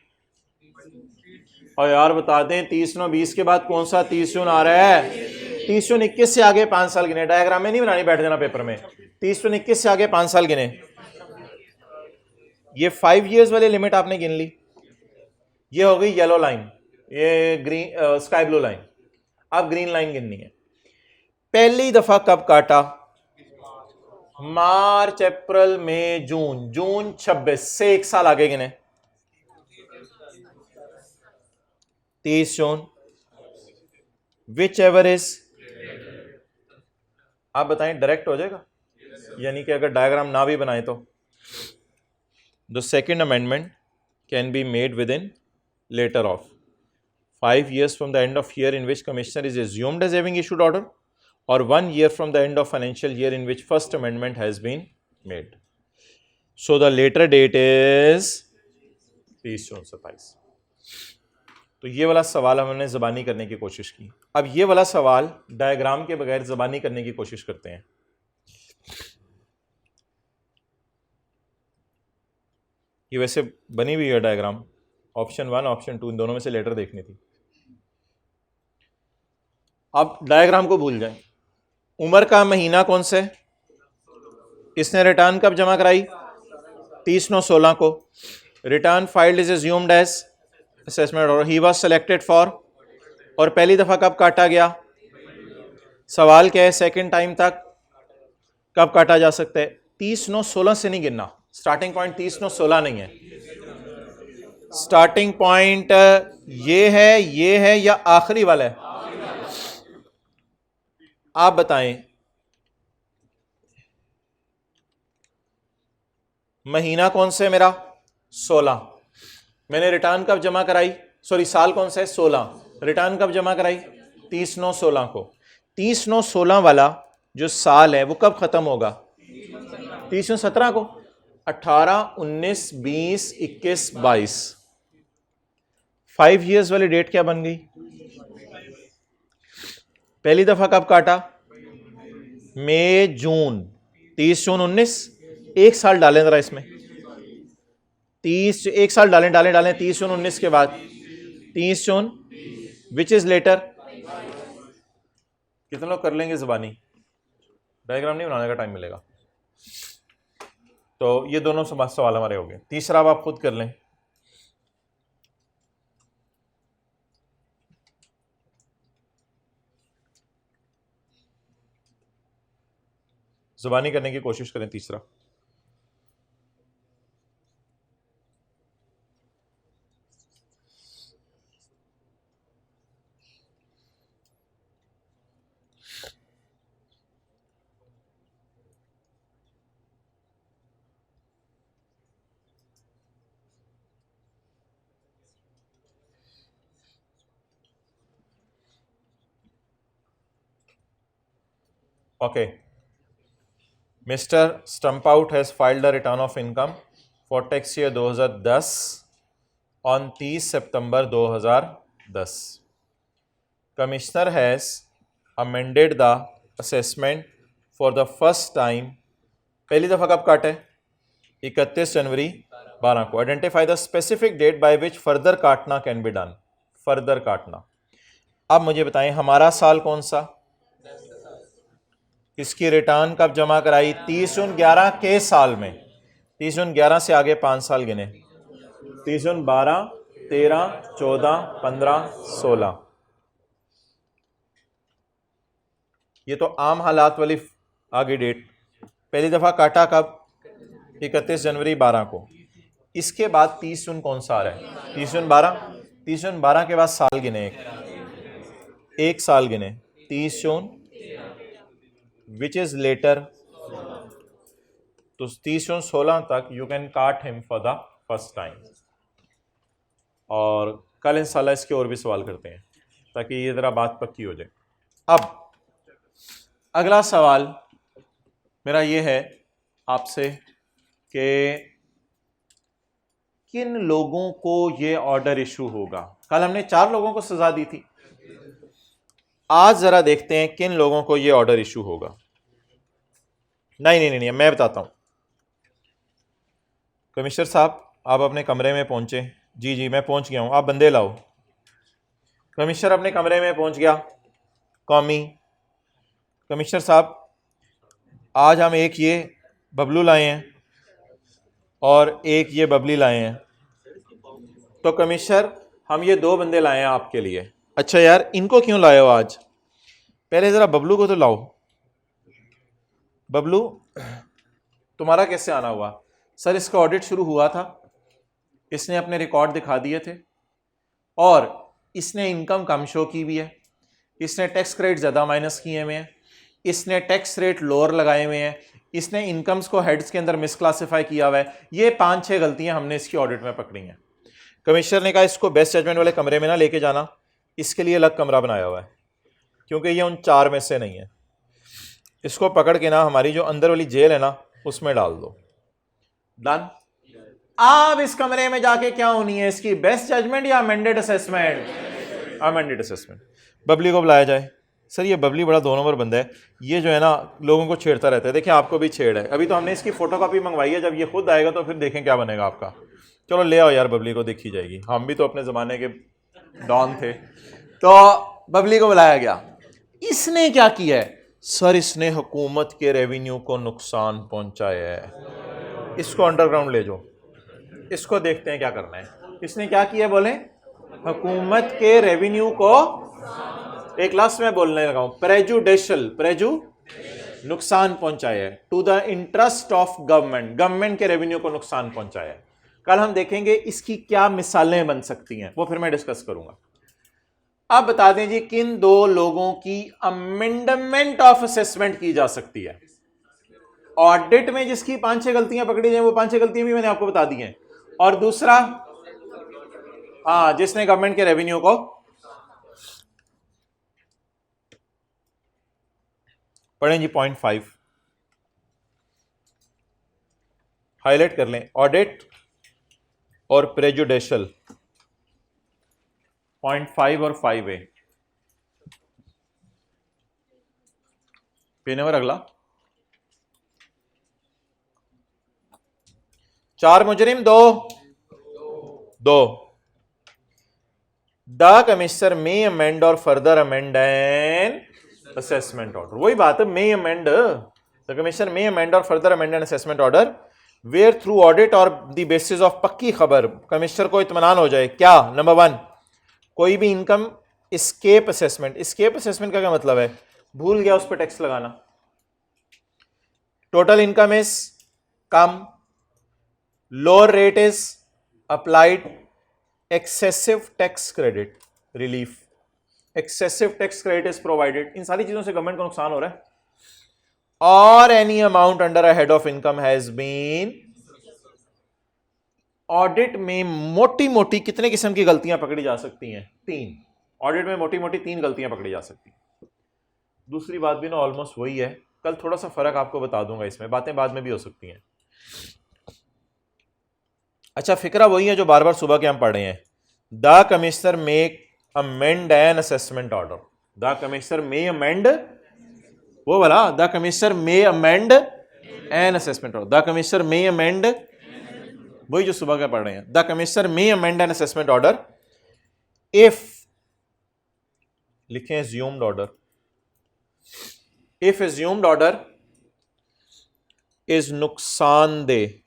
और यार बता दें 30/9/20 के बाद कौन सा 30 जून आ रहा है? 30 जून 21 से आगे 5 साल गिने। डायग्राम में नहीं बनानी, बैठ जाना पेपर में। 30 जून 21 से आगे 5 साल गिने। ये 5 इयर्स वाली लिमिट आपने गिन ली। ये हो गई येलो लाइन, ये ग्रीन स्काई ब्लू लाइन। अब ग्रीन लाइन गिननी है। पहली दफा कब काटा? मार्च, अप्रैल, मई, जून। जून 26 से 1 साल आगे गिने। 30 जून, विच एवर इज। आप बताएं डायरेक्ट हो जाएगा? यानी कि अगर डायग्राम ना भी बनाए तो the second amendment can be made within later of 5 years from the end of year in which commissioner is assumed as having issued order, or 1 year from the end of financial year in which first amendment has been made. So the later date is 30 जून 27। तो ये वाला सवाल हमने ज़बानी करने की कोशिश की। अब ये वाला सवाल डायग्राम के बगैर ज़बानी करने की कोशिश करते हैं। ये वैसे बनी हुई है डायग्राम, ऑप्शन 1 ऑप्शन 2 इन दोनों में से लेटर देखनी थी। अब डायग्राम को भूल जाएं। उम्र का महीना कौन से? इसने रिटर्न कब जमा कराई? 30/9/16 को। Return filed is assumed as assessment और ही वाज सिलेक्टेड फॉर। और पहली दफा कब काटा गया? सवाल क्या है? सेकंड टाइम तक कब काटा जा सकता है? 30/9/16 से नहीं गिनना। स्टार्टिंग पॉइंट 30/9/16 नहीं है। स्टार्टिंग पॉइंट ये है या आखिरी वाला है? आप बताएं महीना कौन से मेरा? 16। मैंने रिटर्न कब जमा कराई? सॉरी साल कौन सा है? 16। रिटर्न कब जमा कराई? 30/9/16 को। 30/9/16 वाला जो साल है वो कब खत्म होगा? 30/9/17 को। 18, 19, 20, 21, 22। 5 years वाली डेट क्या बन गई? पहली दफा कब काटा? मई जून। 30 जून 19। 1 साल डालें जरा इसमें। 1 साल डालें 30 जून 19 के बाद 30 जून विच इज लेटर। कितने लोग कर लेंगे ज़बानी? डायग्राम नहीं बनाने का टाइम मिलेगा। तो ये दोनों सवाल हमारे हो गए। तीसरा अब आप खुद कर लें। ज़बानी करने की कोशिश करें तीसरा। Okay, mister Stumpout has filed a return of income for tax year 2010 on 30 September 2010। Commissioner has amended the assessment for the first time. पहली दफ़ा कब काटे? 31 जनवरी 12 को। Identify the specific date by which further काटना कैन बी डन। फर्दर काटना। अब मुझे बताएं हमारा साल कौन सा? इसकी रिटर्न कब जमा कराई? 30 जून 11 के साल में। 30 जून 11 से आगे 5 साल गिने। 30 जून 12, 13, 14, 15, 16। ये तो आम हालात वाली आगे डेट। पहली दफा काटा कब? 31 जनवरी 12 को। इसके बाद 30 जून कौन सा आ रहा है? 30 जून 12। 30 जून 12 के बाद साल गिने, एक साल गिने। 30 जून विच इज लेटर। तो 30 जून 16 तक यू कैन काट him for the first time. और कल इंशाल्लाह इसके और भी सवाल करते हैं ताकि ये ज़रा बात पक्की हो जाए। अब अगला सवाल मेरा ये है आपसे कि किन लोगों को ये ऑर्डर इशू होगा। कल हमने 4 लोगों को सजा दी थी, आज जरा देखते हैं किन लोगों को ये ऑर्डर इशू होगा। नहीं, मैं बताता हूं। कमिश्नर साहब आप अपने कमरे में पहुंचे। जी मैं पहुंच गया हूं, आप बंदे लाओ। कमिश्नर अपने कमरे में पहुंच गया। कौमी कमिश्नर साहब आज हम एक ये बबलू लाए हैं और एक ये बबली लाए हैं। तो कमिश्नर हम ये 2 बंदे लाए हैं आपके लिए। अच्छा यार इनको क्यों लाए हो आज? पहले ज़रा बबलू को तो लाओ। बबलू तुम्हारा कैसे आना हुआ? सर इसका ऑडिट शुरू हुआ था, इसने अपने रिकॉर्ड दिखा दिए थे और इसने इनकम कम शो की भी है, इसने टैक्स क्रेडिट ज़्यादा माइनस किए हुए हैं, इसने टैक्स रेट लोअर लगाए हुए हैं, इसने इनकम्स को हेड्स के अंदर मिसक्लासीफाई किया हुआ है। ये 5-6 गलतियां हमने इसकी ऑडिट में पकड़ी हैं। कमिश्नर ने कहा इसको बेस्ट जजमेंट वाले कमरे में ना लेके जाना, इसके लिए अलग कमरा बनाया हुआ है क्योंकि ये उन 4 में से नहीं है। इसको पकड़ के ना हमारी जो अंदर वाली जेल है ना उसमें डाल दो। डन। अब इस कमरे में जाके क्या होनी है, इसकी बेस्ट जजमेंट या amended assessment? Amended assessment. Babli को बुलाया जाए। सर ये बबली बड़ा 2 नंबर बंदा है, ये जो है ना लोगों को छेड़ता रहता है। देखिए आपको भी छेड़ है। अभी तो हमने इसकी फोटोकॉपी मंगवाई है, जब ये खुद आएगा तो फिर देखें क्या बनेगा आपका। चलो ले आओ यार बबली को, देखी जाएगी। हम भी तो अपने ज़माने के डॉन थे। तो बबली को बुलाया गया। इसने क्या किया है? सर इसने हुकूमत के रेवेन्यू को नुकसान पहुंचाया है। इसको अंडरग्राउंड ले जाओ, इसको देखते हैं क्या करना है। इसने क्या किया बोले? हुकूमत के रेवेन्यू को, एक लास्ट में बोलने लगा हूं, प्रेजुडिशियल नुकसान पहुंचाया है। To the interest of government, government के रेवेन्यू को नुकसान पहुंचाया है। कल हम देखेंगे इसकी क्या मिसालें बन सकती हैं, वो फिर मैं डिस्कस करूंगा। अब बता दें जी किन 2 लोगों की अमेंडमेंट ऑफ असेसमेंट की जा सकती है। ऑडिट में जिसकी 5-6 गलतियां पकड़ी जाए वो 5-6 गलतियां भी मैंने आपको बता दी हैं। और दूसरा जिसने गवर्नमेंट के रेवेन्यू को, पढ़ें जी पॉइंट 5 हाईलाइट कर लें। ऑडिट और प्रेजुडिशियल, पॉइंट 5 और 5A। पेनवर अगला। 4 मुजरिम 2 द कमिश्नर मे अमेंड और further amend an assessment order. वही बात है, may amend, the commissioner may amend और further amend an assessment order where through audit और द बेसिस ऑफ पक्की खबर कमिश्नर को इत्मीनान हो जाए। क्या? नंबर 1 कोई भी income escape assessment. Escape assessment का क्या मतलब है? भूल गया उस पर टैक्स लगाना। टोटल इनकम इज कम, lower rate is applied, excessive tax credit relief, excessive tax credit is provided. इन सारी चीजों से गवर्नमेंट को नुकसान हो रहा है। और any amount under a head of income has been. Audit में मोटी मोटी कितने किस्म की गलतियां पकड़ी जा सकती हैं? 3। ऑडिट में मोटी मोटी 3 गलतियां पकड़ी जा सकती हैं। दूसरी बात भी ना ऑलमोस्ट वही है, कल थोड़ा सा फर्क आपको बता दूंगा, इसमें बातें बाद में भी हो सकती हैं। अच्छा फिक्रा वही है जो बार बार सुबह के हम पढ़ रहे हैं। The commissioner may amend an assessment order. The commissioner may amend, वो वाला, the commissioner may amend an assessment order. The commissioner may amend, वही जो सुबह का पढ़ रहे हैं। The commissioner may amend an assessment order if, लिखें assumed order, if assumed order is नुकसानदेह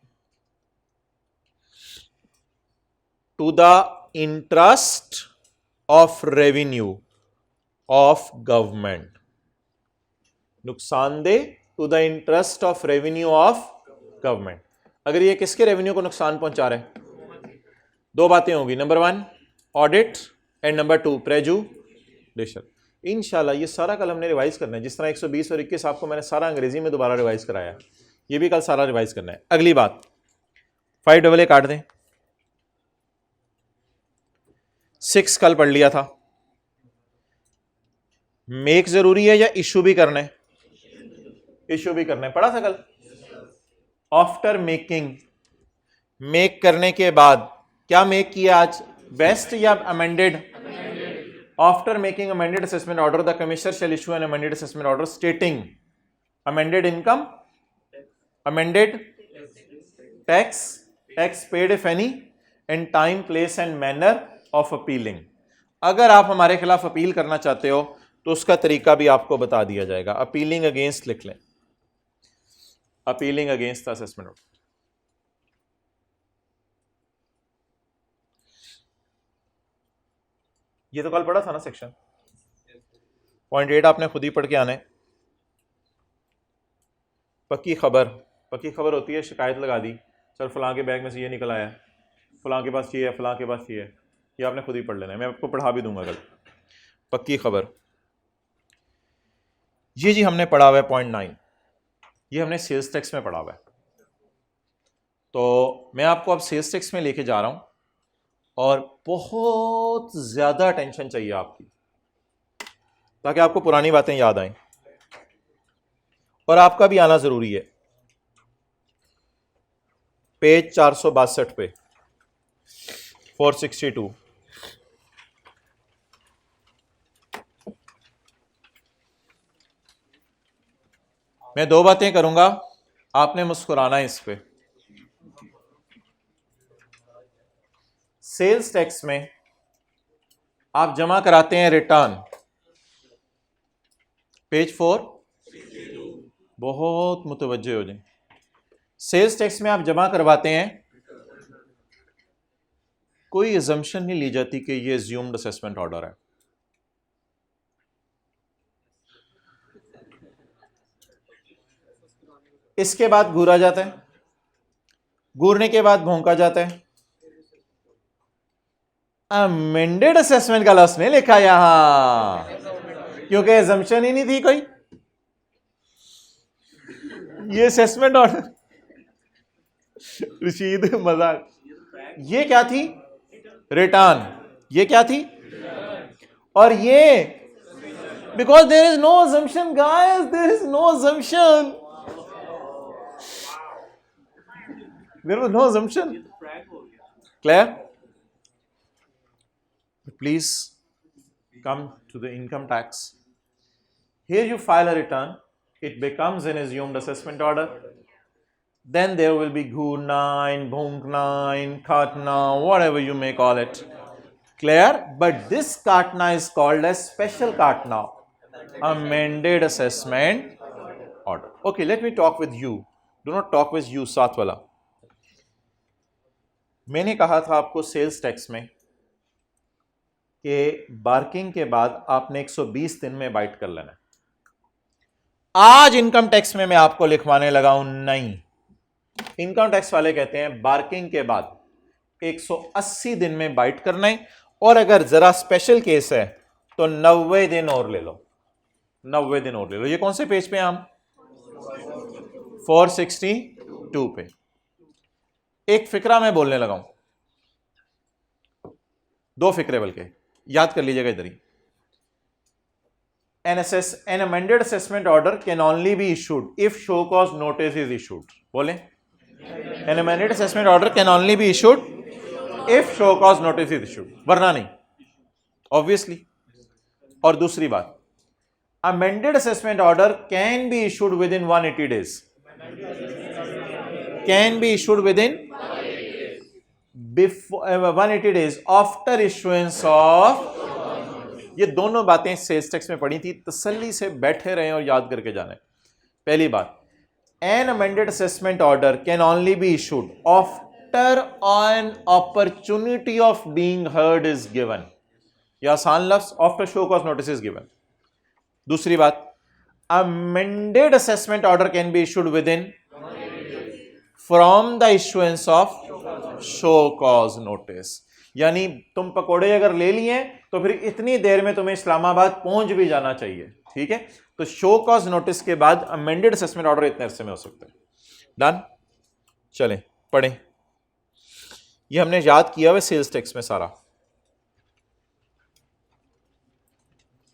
to the interest of revenue of government. नुकसानदेह to the interest of revenue of government. अगर ये किसके रेवेन्यू को नुकसान पहुंचा रहा है? 2 बातें होंगी, number 1 audit and number 2 prejudicial. इंशाल्लाह ये सारा कल हमने रिवाइज करना है। जिस तरह 120 और 21 आपको मैंने सारा अंग्रेजी में दोबारा रिवाइज कराया, ये भी कल सारा रिवाइज करना है। अगली बात 5AA काट दें, 6 कल पढ़ लिया था। मेक जरूरी है या इशू भी करना है? इशू भी करना है, पढ़ा था कल। आफ्टर मेकिंग, मेक करने के बाद क्या मेक किया आज, बेस्ट या amended? After making amended assessment order the commissioner shall issue an amended assessment order स्टेटिंग amended income, amended tax, tax paid if any, and time place and manner of appealing. अगर आप हमारे खिलाफ अपील करना चाहते हो तो उसका तरीका भी आपको बता दिया जाएगा। अपीलिंग अगेंस्ट लिख लें, appealing against the assessment order. ये तो कल पढ़ा था ना सेक्शन। पॉइंट 8 आपने खुद ही पढ़ के आना है। पक्की खबर, पक्की खबर होती है शिकायत लगा दी, सर फलां के बैग में से ये निकल आया, फलां के पास ये है, फलां के पास ये है, ये आपने खुद ही पढ़ लेना है, मैं आपको पढ़ा भी दूंगा कल। पक्की खबर ये जी हमने पढ़ा हुआ है पॉइंट 9, ये हमने सेल्स टैक्स में पढ़ा हुआ है। तो मैं आपको अब सेल्स टैक्स में लेके जा रहा हूं और बहुत ज्यादा अटेंशन चाहिए आपकी, ताकि आपको पुरानी बातें याद आएं और आपका भी आना जरूरी है। पेज 462 पे 462, मैं 2 बातें करूंगा, आपने मुस्कुराना है इस पे। सेल्स टैक्स में आप जमा कराते हैं रिटर्न, पेज 4, बहुत मुतवज्जे हो जाए। सेल्स टैक्स में आप जमा करवाते हैं, कोई अजम्पशन नहीं ली जाती कि ये अज्यूम्ड असेसमेंट ऑर्डर है। इसके बाद घूरा जाता है, घूरने के बाद भोंका जाता है। अमेंडेड असेसमेंट का लॉस नहीं लिखा यहां, क्योंकि अजम्पशन ही नहीं थी कोई। ये असेसमेंट ऑर्डर, रशीद मजाक, ये क्या थी, रिटर्न, ये क्या थी, और ये because there is no assumption guys, there is no assumption, there was no assumption. Clear? Please come to the income tax. Here you file a return, it becomes an assumed assessment order. Then there will be Ghur9, Bhunk9, Khatna, whatever you may call it. Clear? But this Khatna is called as special Khatna, amended assessment order. Okay, let me talk with you. Do not talk with you, साथ वाला। मैंने कहा था आपको सेल्स टैक्स में कि बार्किंग के बाद आपने 120 दिन में बाइट कर लेना है। आज इनकम टैक्स में मैं आपको लिखवाने लगा हूं, नहीं, इनकम टैक्स वाले कहते हैं बार्किंग के बाद 180 दिन में बाइट करना है, और अगर जरा स्पेशल केस है तो 90 दिन और ले लो, 90 दिन और ले लो। ये कौन से पेज पे हैं हम? 462 पे। एक फिक्रा मैं बोलने लगा हूं, 2 फिक्रे बल्कि, याद कर लीजिएगा इधर ही। An amended assessment order can only be issued if show cause notice is issued. बोलें, an amended assessment order can only be issued if show cause notice is issued, वरना नहीं, obviously। और दूसरी बात, amended assessment order can be issued within 180 days, can be issued within 180 days after issuance of, ये दोनों बातें सेल्स टैक्स में पढ़ी थी, तसल्ली से बैठे रहें और याद करके जाने। पहली बात, an amended assessment order can only be issued after an opportunity of being heard is given, या आसान लफ्ज after show cause notice is given। दूसरी बात, amended assessment order can be issued within from the issuance of show cause notice, यानी तुम पकोड़े अगर ले लिए तो फिर इतनी देर में तुम्हें इस्लामाबाद पहुंच भी जाना चाहिए, ठीक है? तो शो कॉज नोटिस के बाद अमेंडेड असेसमेंट ऑर्डर इतने अरसे में हो सकता है। डन। चलें पढ़ें, ये हमने याद किया हुआ सेल्स टैक्स में सारा।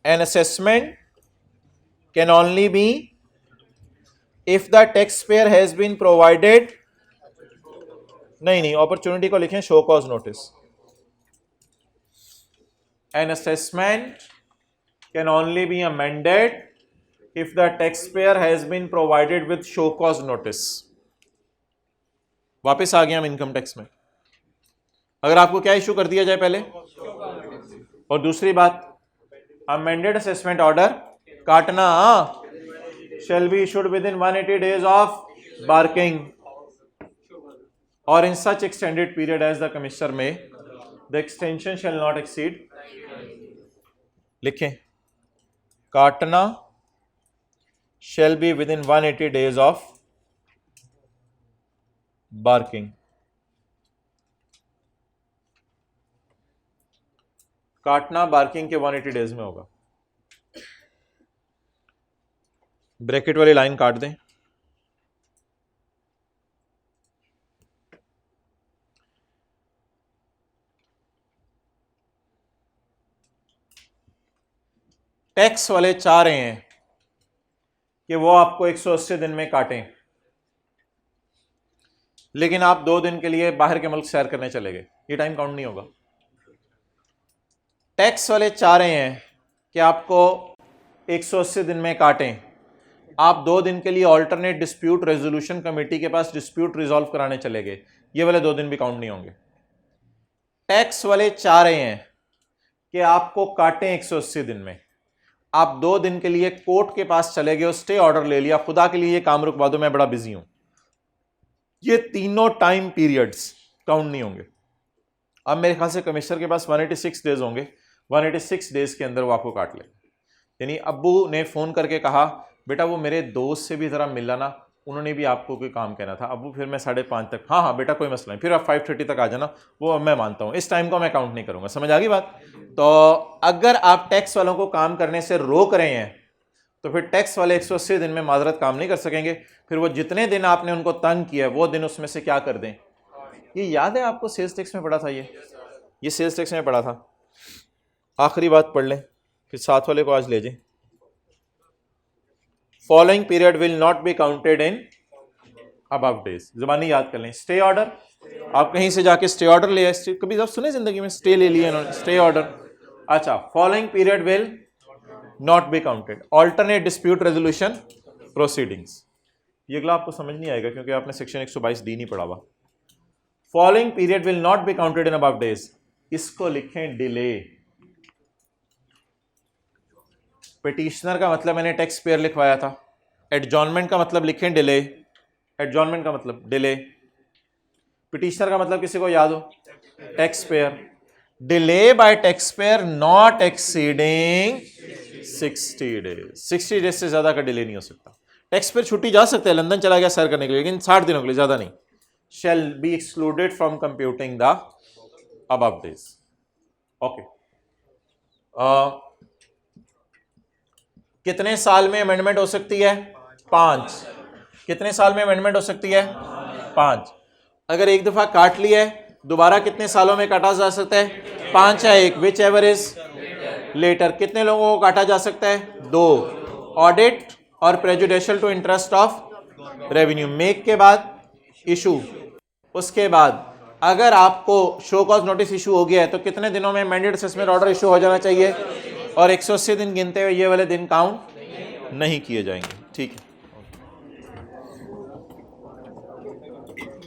An assessment can only be if the taxpayer has been provided, नहीं अपॉर्चुनिटी को लिखें show cause notice. An assessment can only be amended if the taxpayer has been provided with show cause notice। वापस आ गया हम इनकम टैक्स में। अगर आपको क्या इशू कर दिया जाए पहले, और दूसरी बात अमेंडेड असेसमेंट ऑर्डर काटना shall be issued within 180 days of barking or in such extended period as the commissioner may, the extension shall not exceed, लिखें काटना shall be within 180 days of barking। काटना बार्किंग के 180 डेज में होगा। ब्रैकेट वाली लाइन काट दें। टैक्स वाले चाह रहे हैं कि वो आपको 180 दिन में काटें, लेकिन आप 2 दिन के लिए बाहर के मुल्क सैर करने चले गए, ये टाइम काउंट नहीं होगा। टैक्स वाले चाह रहे हैं कि आपको 180 दिन में काटें, आप 2 दिन के लिए ऑल्टरनेट डिस्प्यूट रेजोल्यूशन कमेटी के पास डिस्प्यूट रिजॉल्व कराने चले गए, ये वाले 2 दिन भी काउंट नहीं होंगे। टैक्स वाले चाह रहे हैं कि आपको काटें 180 दिन में, आप 2 दिन के लिए कोर्ट के पास चले गए, स्टे ऑर्डर ले लिया, खुदा के लिए ये काम रुकवा दो, मैं बड़ा बिजी हूं, ये तीनों टाइम पीरियड्स काउंट नहीं होंगे। अब मेरे ख्याल से कमिश्नर के पास 186 डेज होंगे, 186 डेज के अंदर वो आपको काट ले। यानी अब्बू ने फोन करके कहा बेटा वो मेरे दोस्त से भी जरा मिलना ना, उन्होंने भी आपको कोई काम कहना था। अब्बू फिर मैं 5:30 तक, हाँ बेटा कोई मसला नहीं, फिर आप 5:30 तक आ जाना, वो मैं मानता हूँ, इस टाइम को मैं काउंट नहीं करूंगा। समझ आ गई बात? तो अगर आप टैक्स वालों को काम करने से रोक रहे हैं तो फिर टैक्स वाले 180 दिन में माजरत काम नहीं कर सकेंगे, फिर वो जितने दिन आपने उनको तंग किया वो दिन उसमें से क्या कर दें। ये याद है आपको, सेल्स टैक्स में पढ़ा था, ये सेल्स टैक्स में पढ़ा था। आखिरी बात पढ़ लें फिर साथ वाले को आज ले जाए। Following period will not be counted in above days, जुबानी याद कर लें। स्टे ऑर्डर, आप कहीं से जाके स्टे ऑर्डर ले आए, कभी आप सुने जिंदगी में स्टे ले लिया इन्होंने, स्टे ऑर्डर। अच्छा, following period will not be counted, alternate dispute resolution proceedings, ये अगला आपको समझ नहीं आएगा क्योंकि आपने सेक्शन 122 डी नहीं पढ़ा हुआ। Following period will not be counted in above days, इसको लिखें डिले। पिटिशनर का मतलब मैंने टैक्स पेयर लिखवाया था, एडजॉर्नमेंट का मतलब लिखें डिले, एडजॉर्नमेंट का मतलब डिले, पिटिशनर का मतलब किसी को याद हो, tax payer. Delay bye tax payer not exceeding 60 days, 60 days से ज्यादा का डिले नहीं हो सकता। टैक्स पेयर छुट्टी जा सकता है, लंदन चला गया सैर करने के लिए, लेकिन 60 दिनों के लिए, ज्यादा नहीं। Shall be excluded from computing the above days. Okay, कितने साल में अमेंडमेंट हो सकती है? 5। कितने साल में अमेंडमेंट हो सकती है? 5। अगर एक दफा काट लिया है दोबारा कितने सालों में काटा जा सकता है? 5 या 1, विच एवर इज लेटर। कितने लोगों को काटा जा सकता है? 2। ऑडिट और prejudicial to interest of revenue, make के बाद इशू, उसके बाद अगर आपको शो कॉज नोटिस इशू हो गया है तो कितने दिनों में अमेंडेड असेसमेंट ऑर्डर इशू हो जाना चाहिए, और 180 दिन गिनते हुए ये वाले दिन काउंट नहीं किए जाएंगे। ठीक है।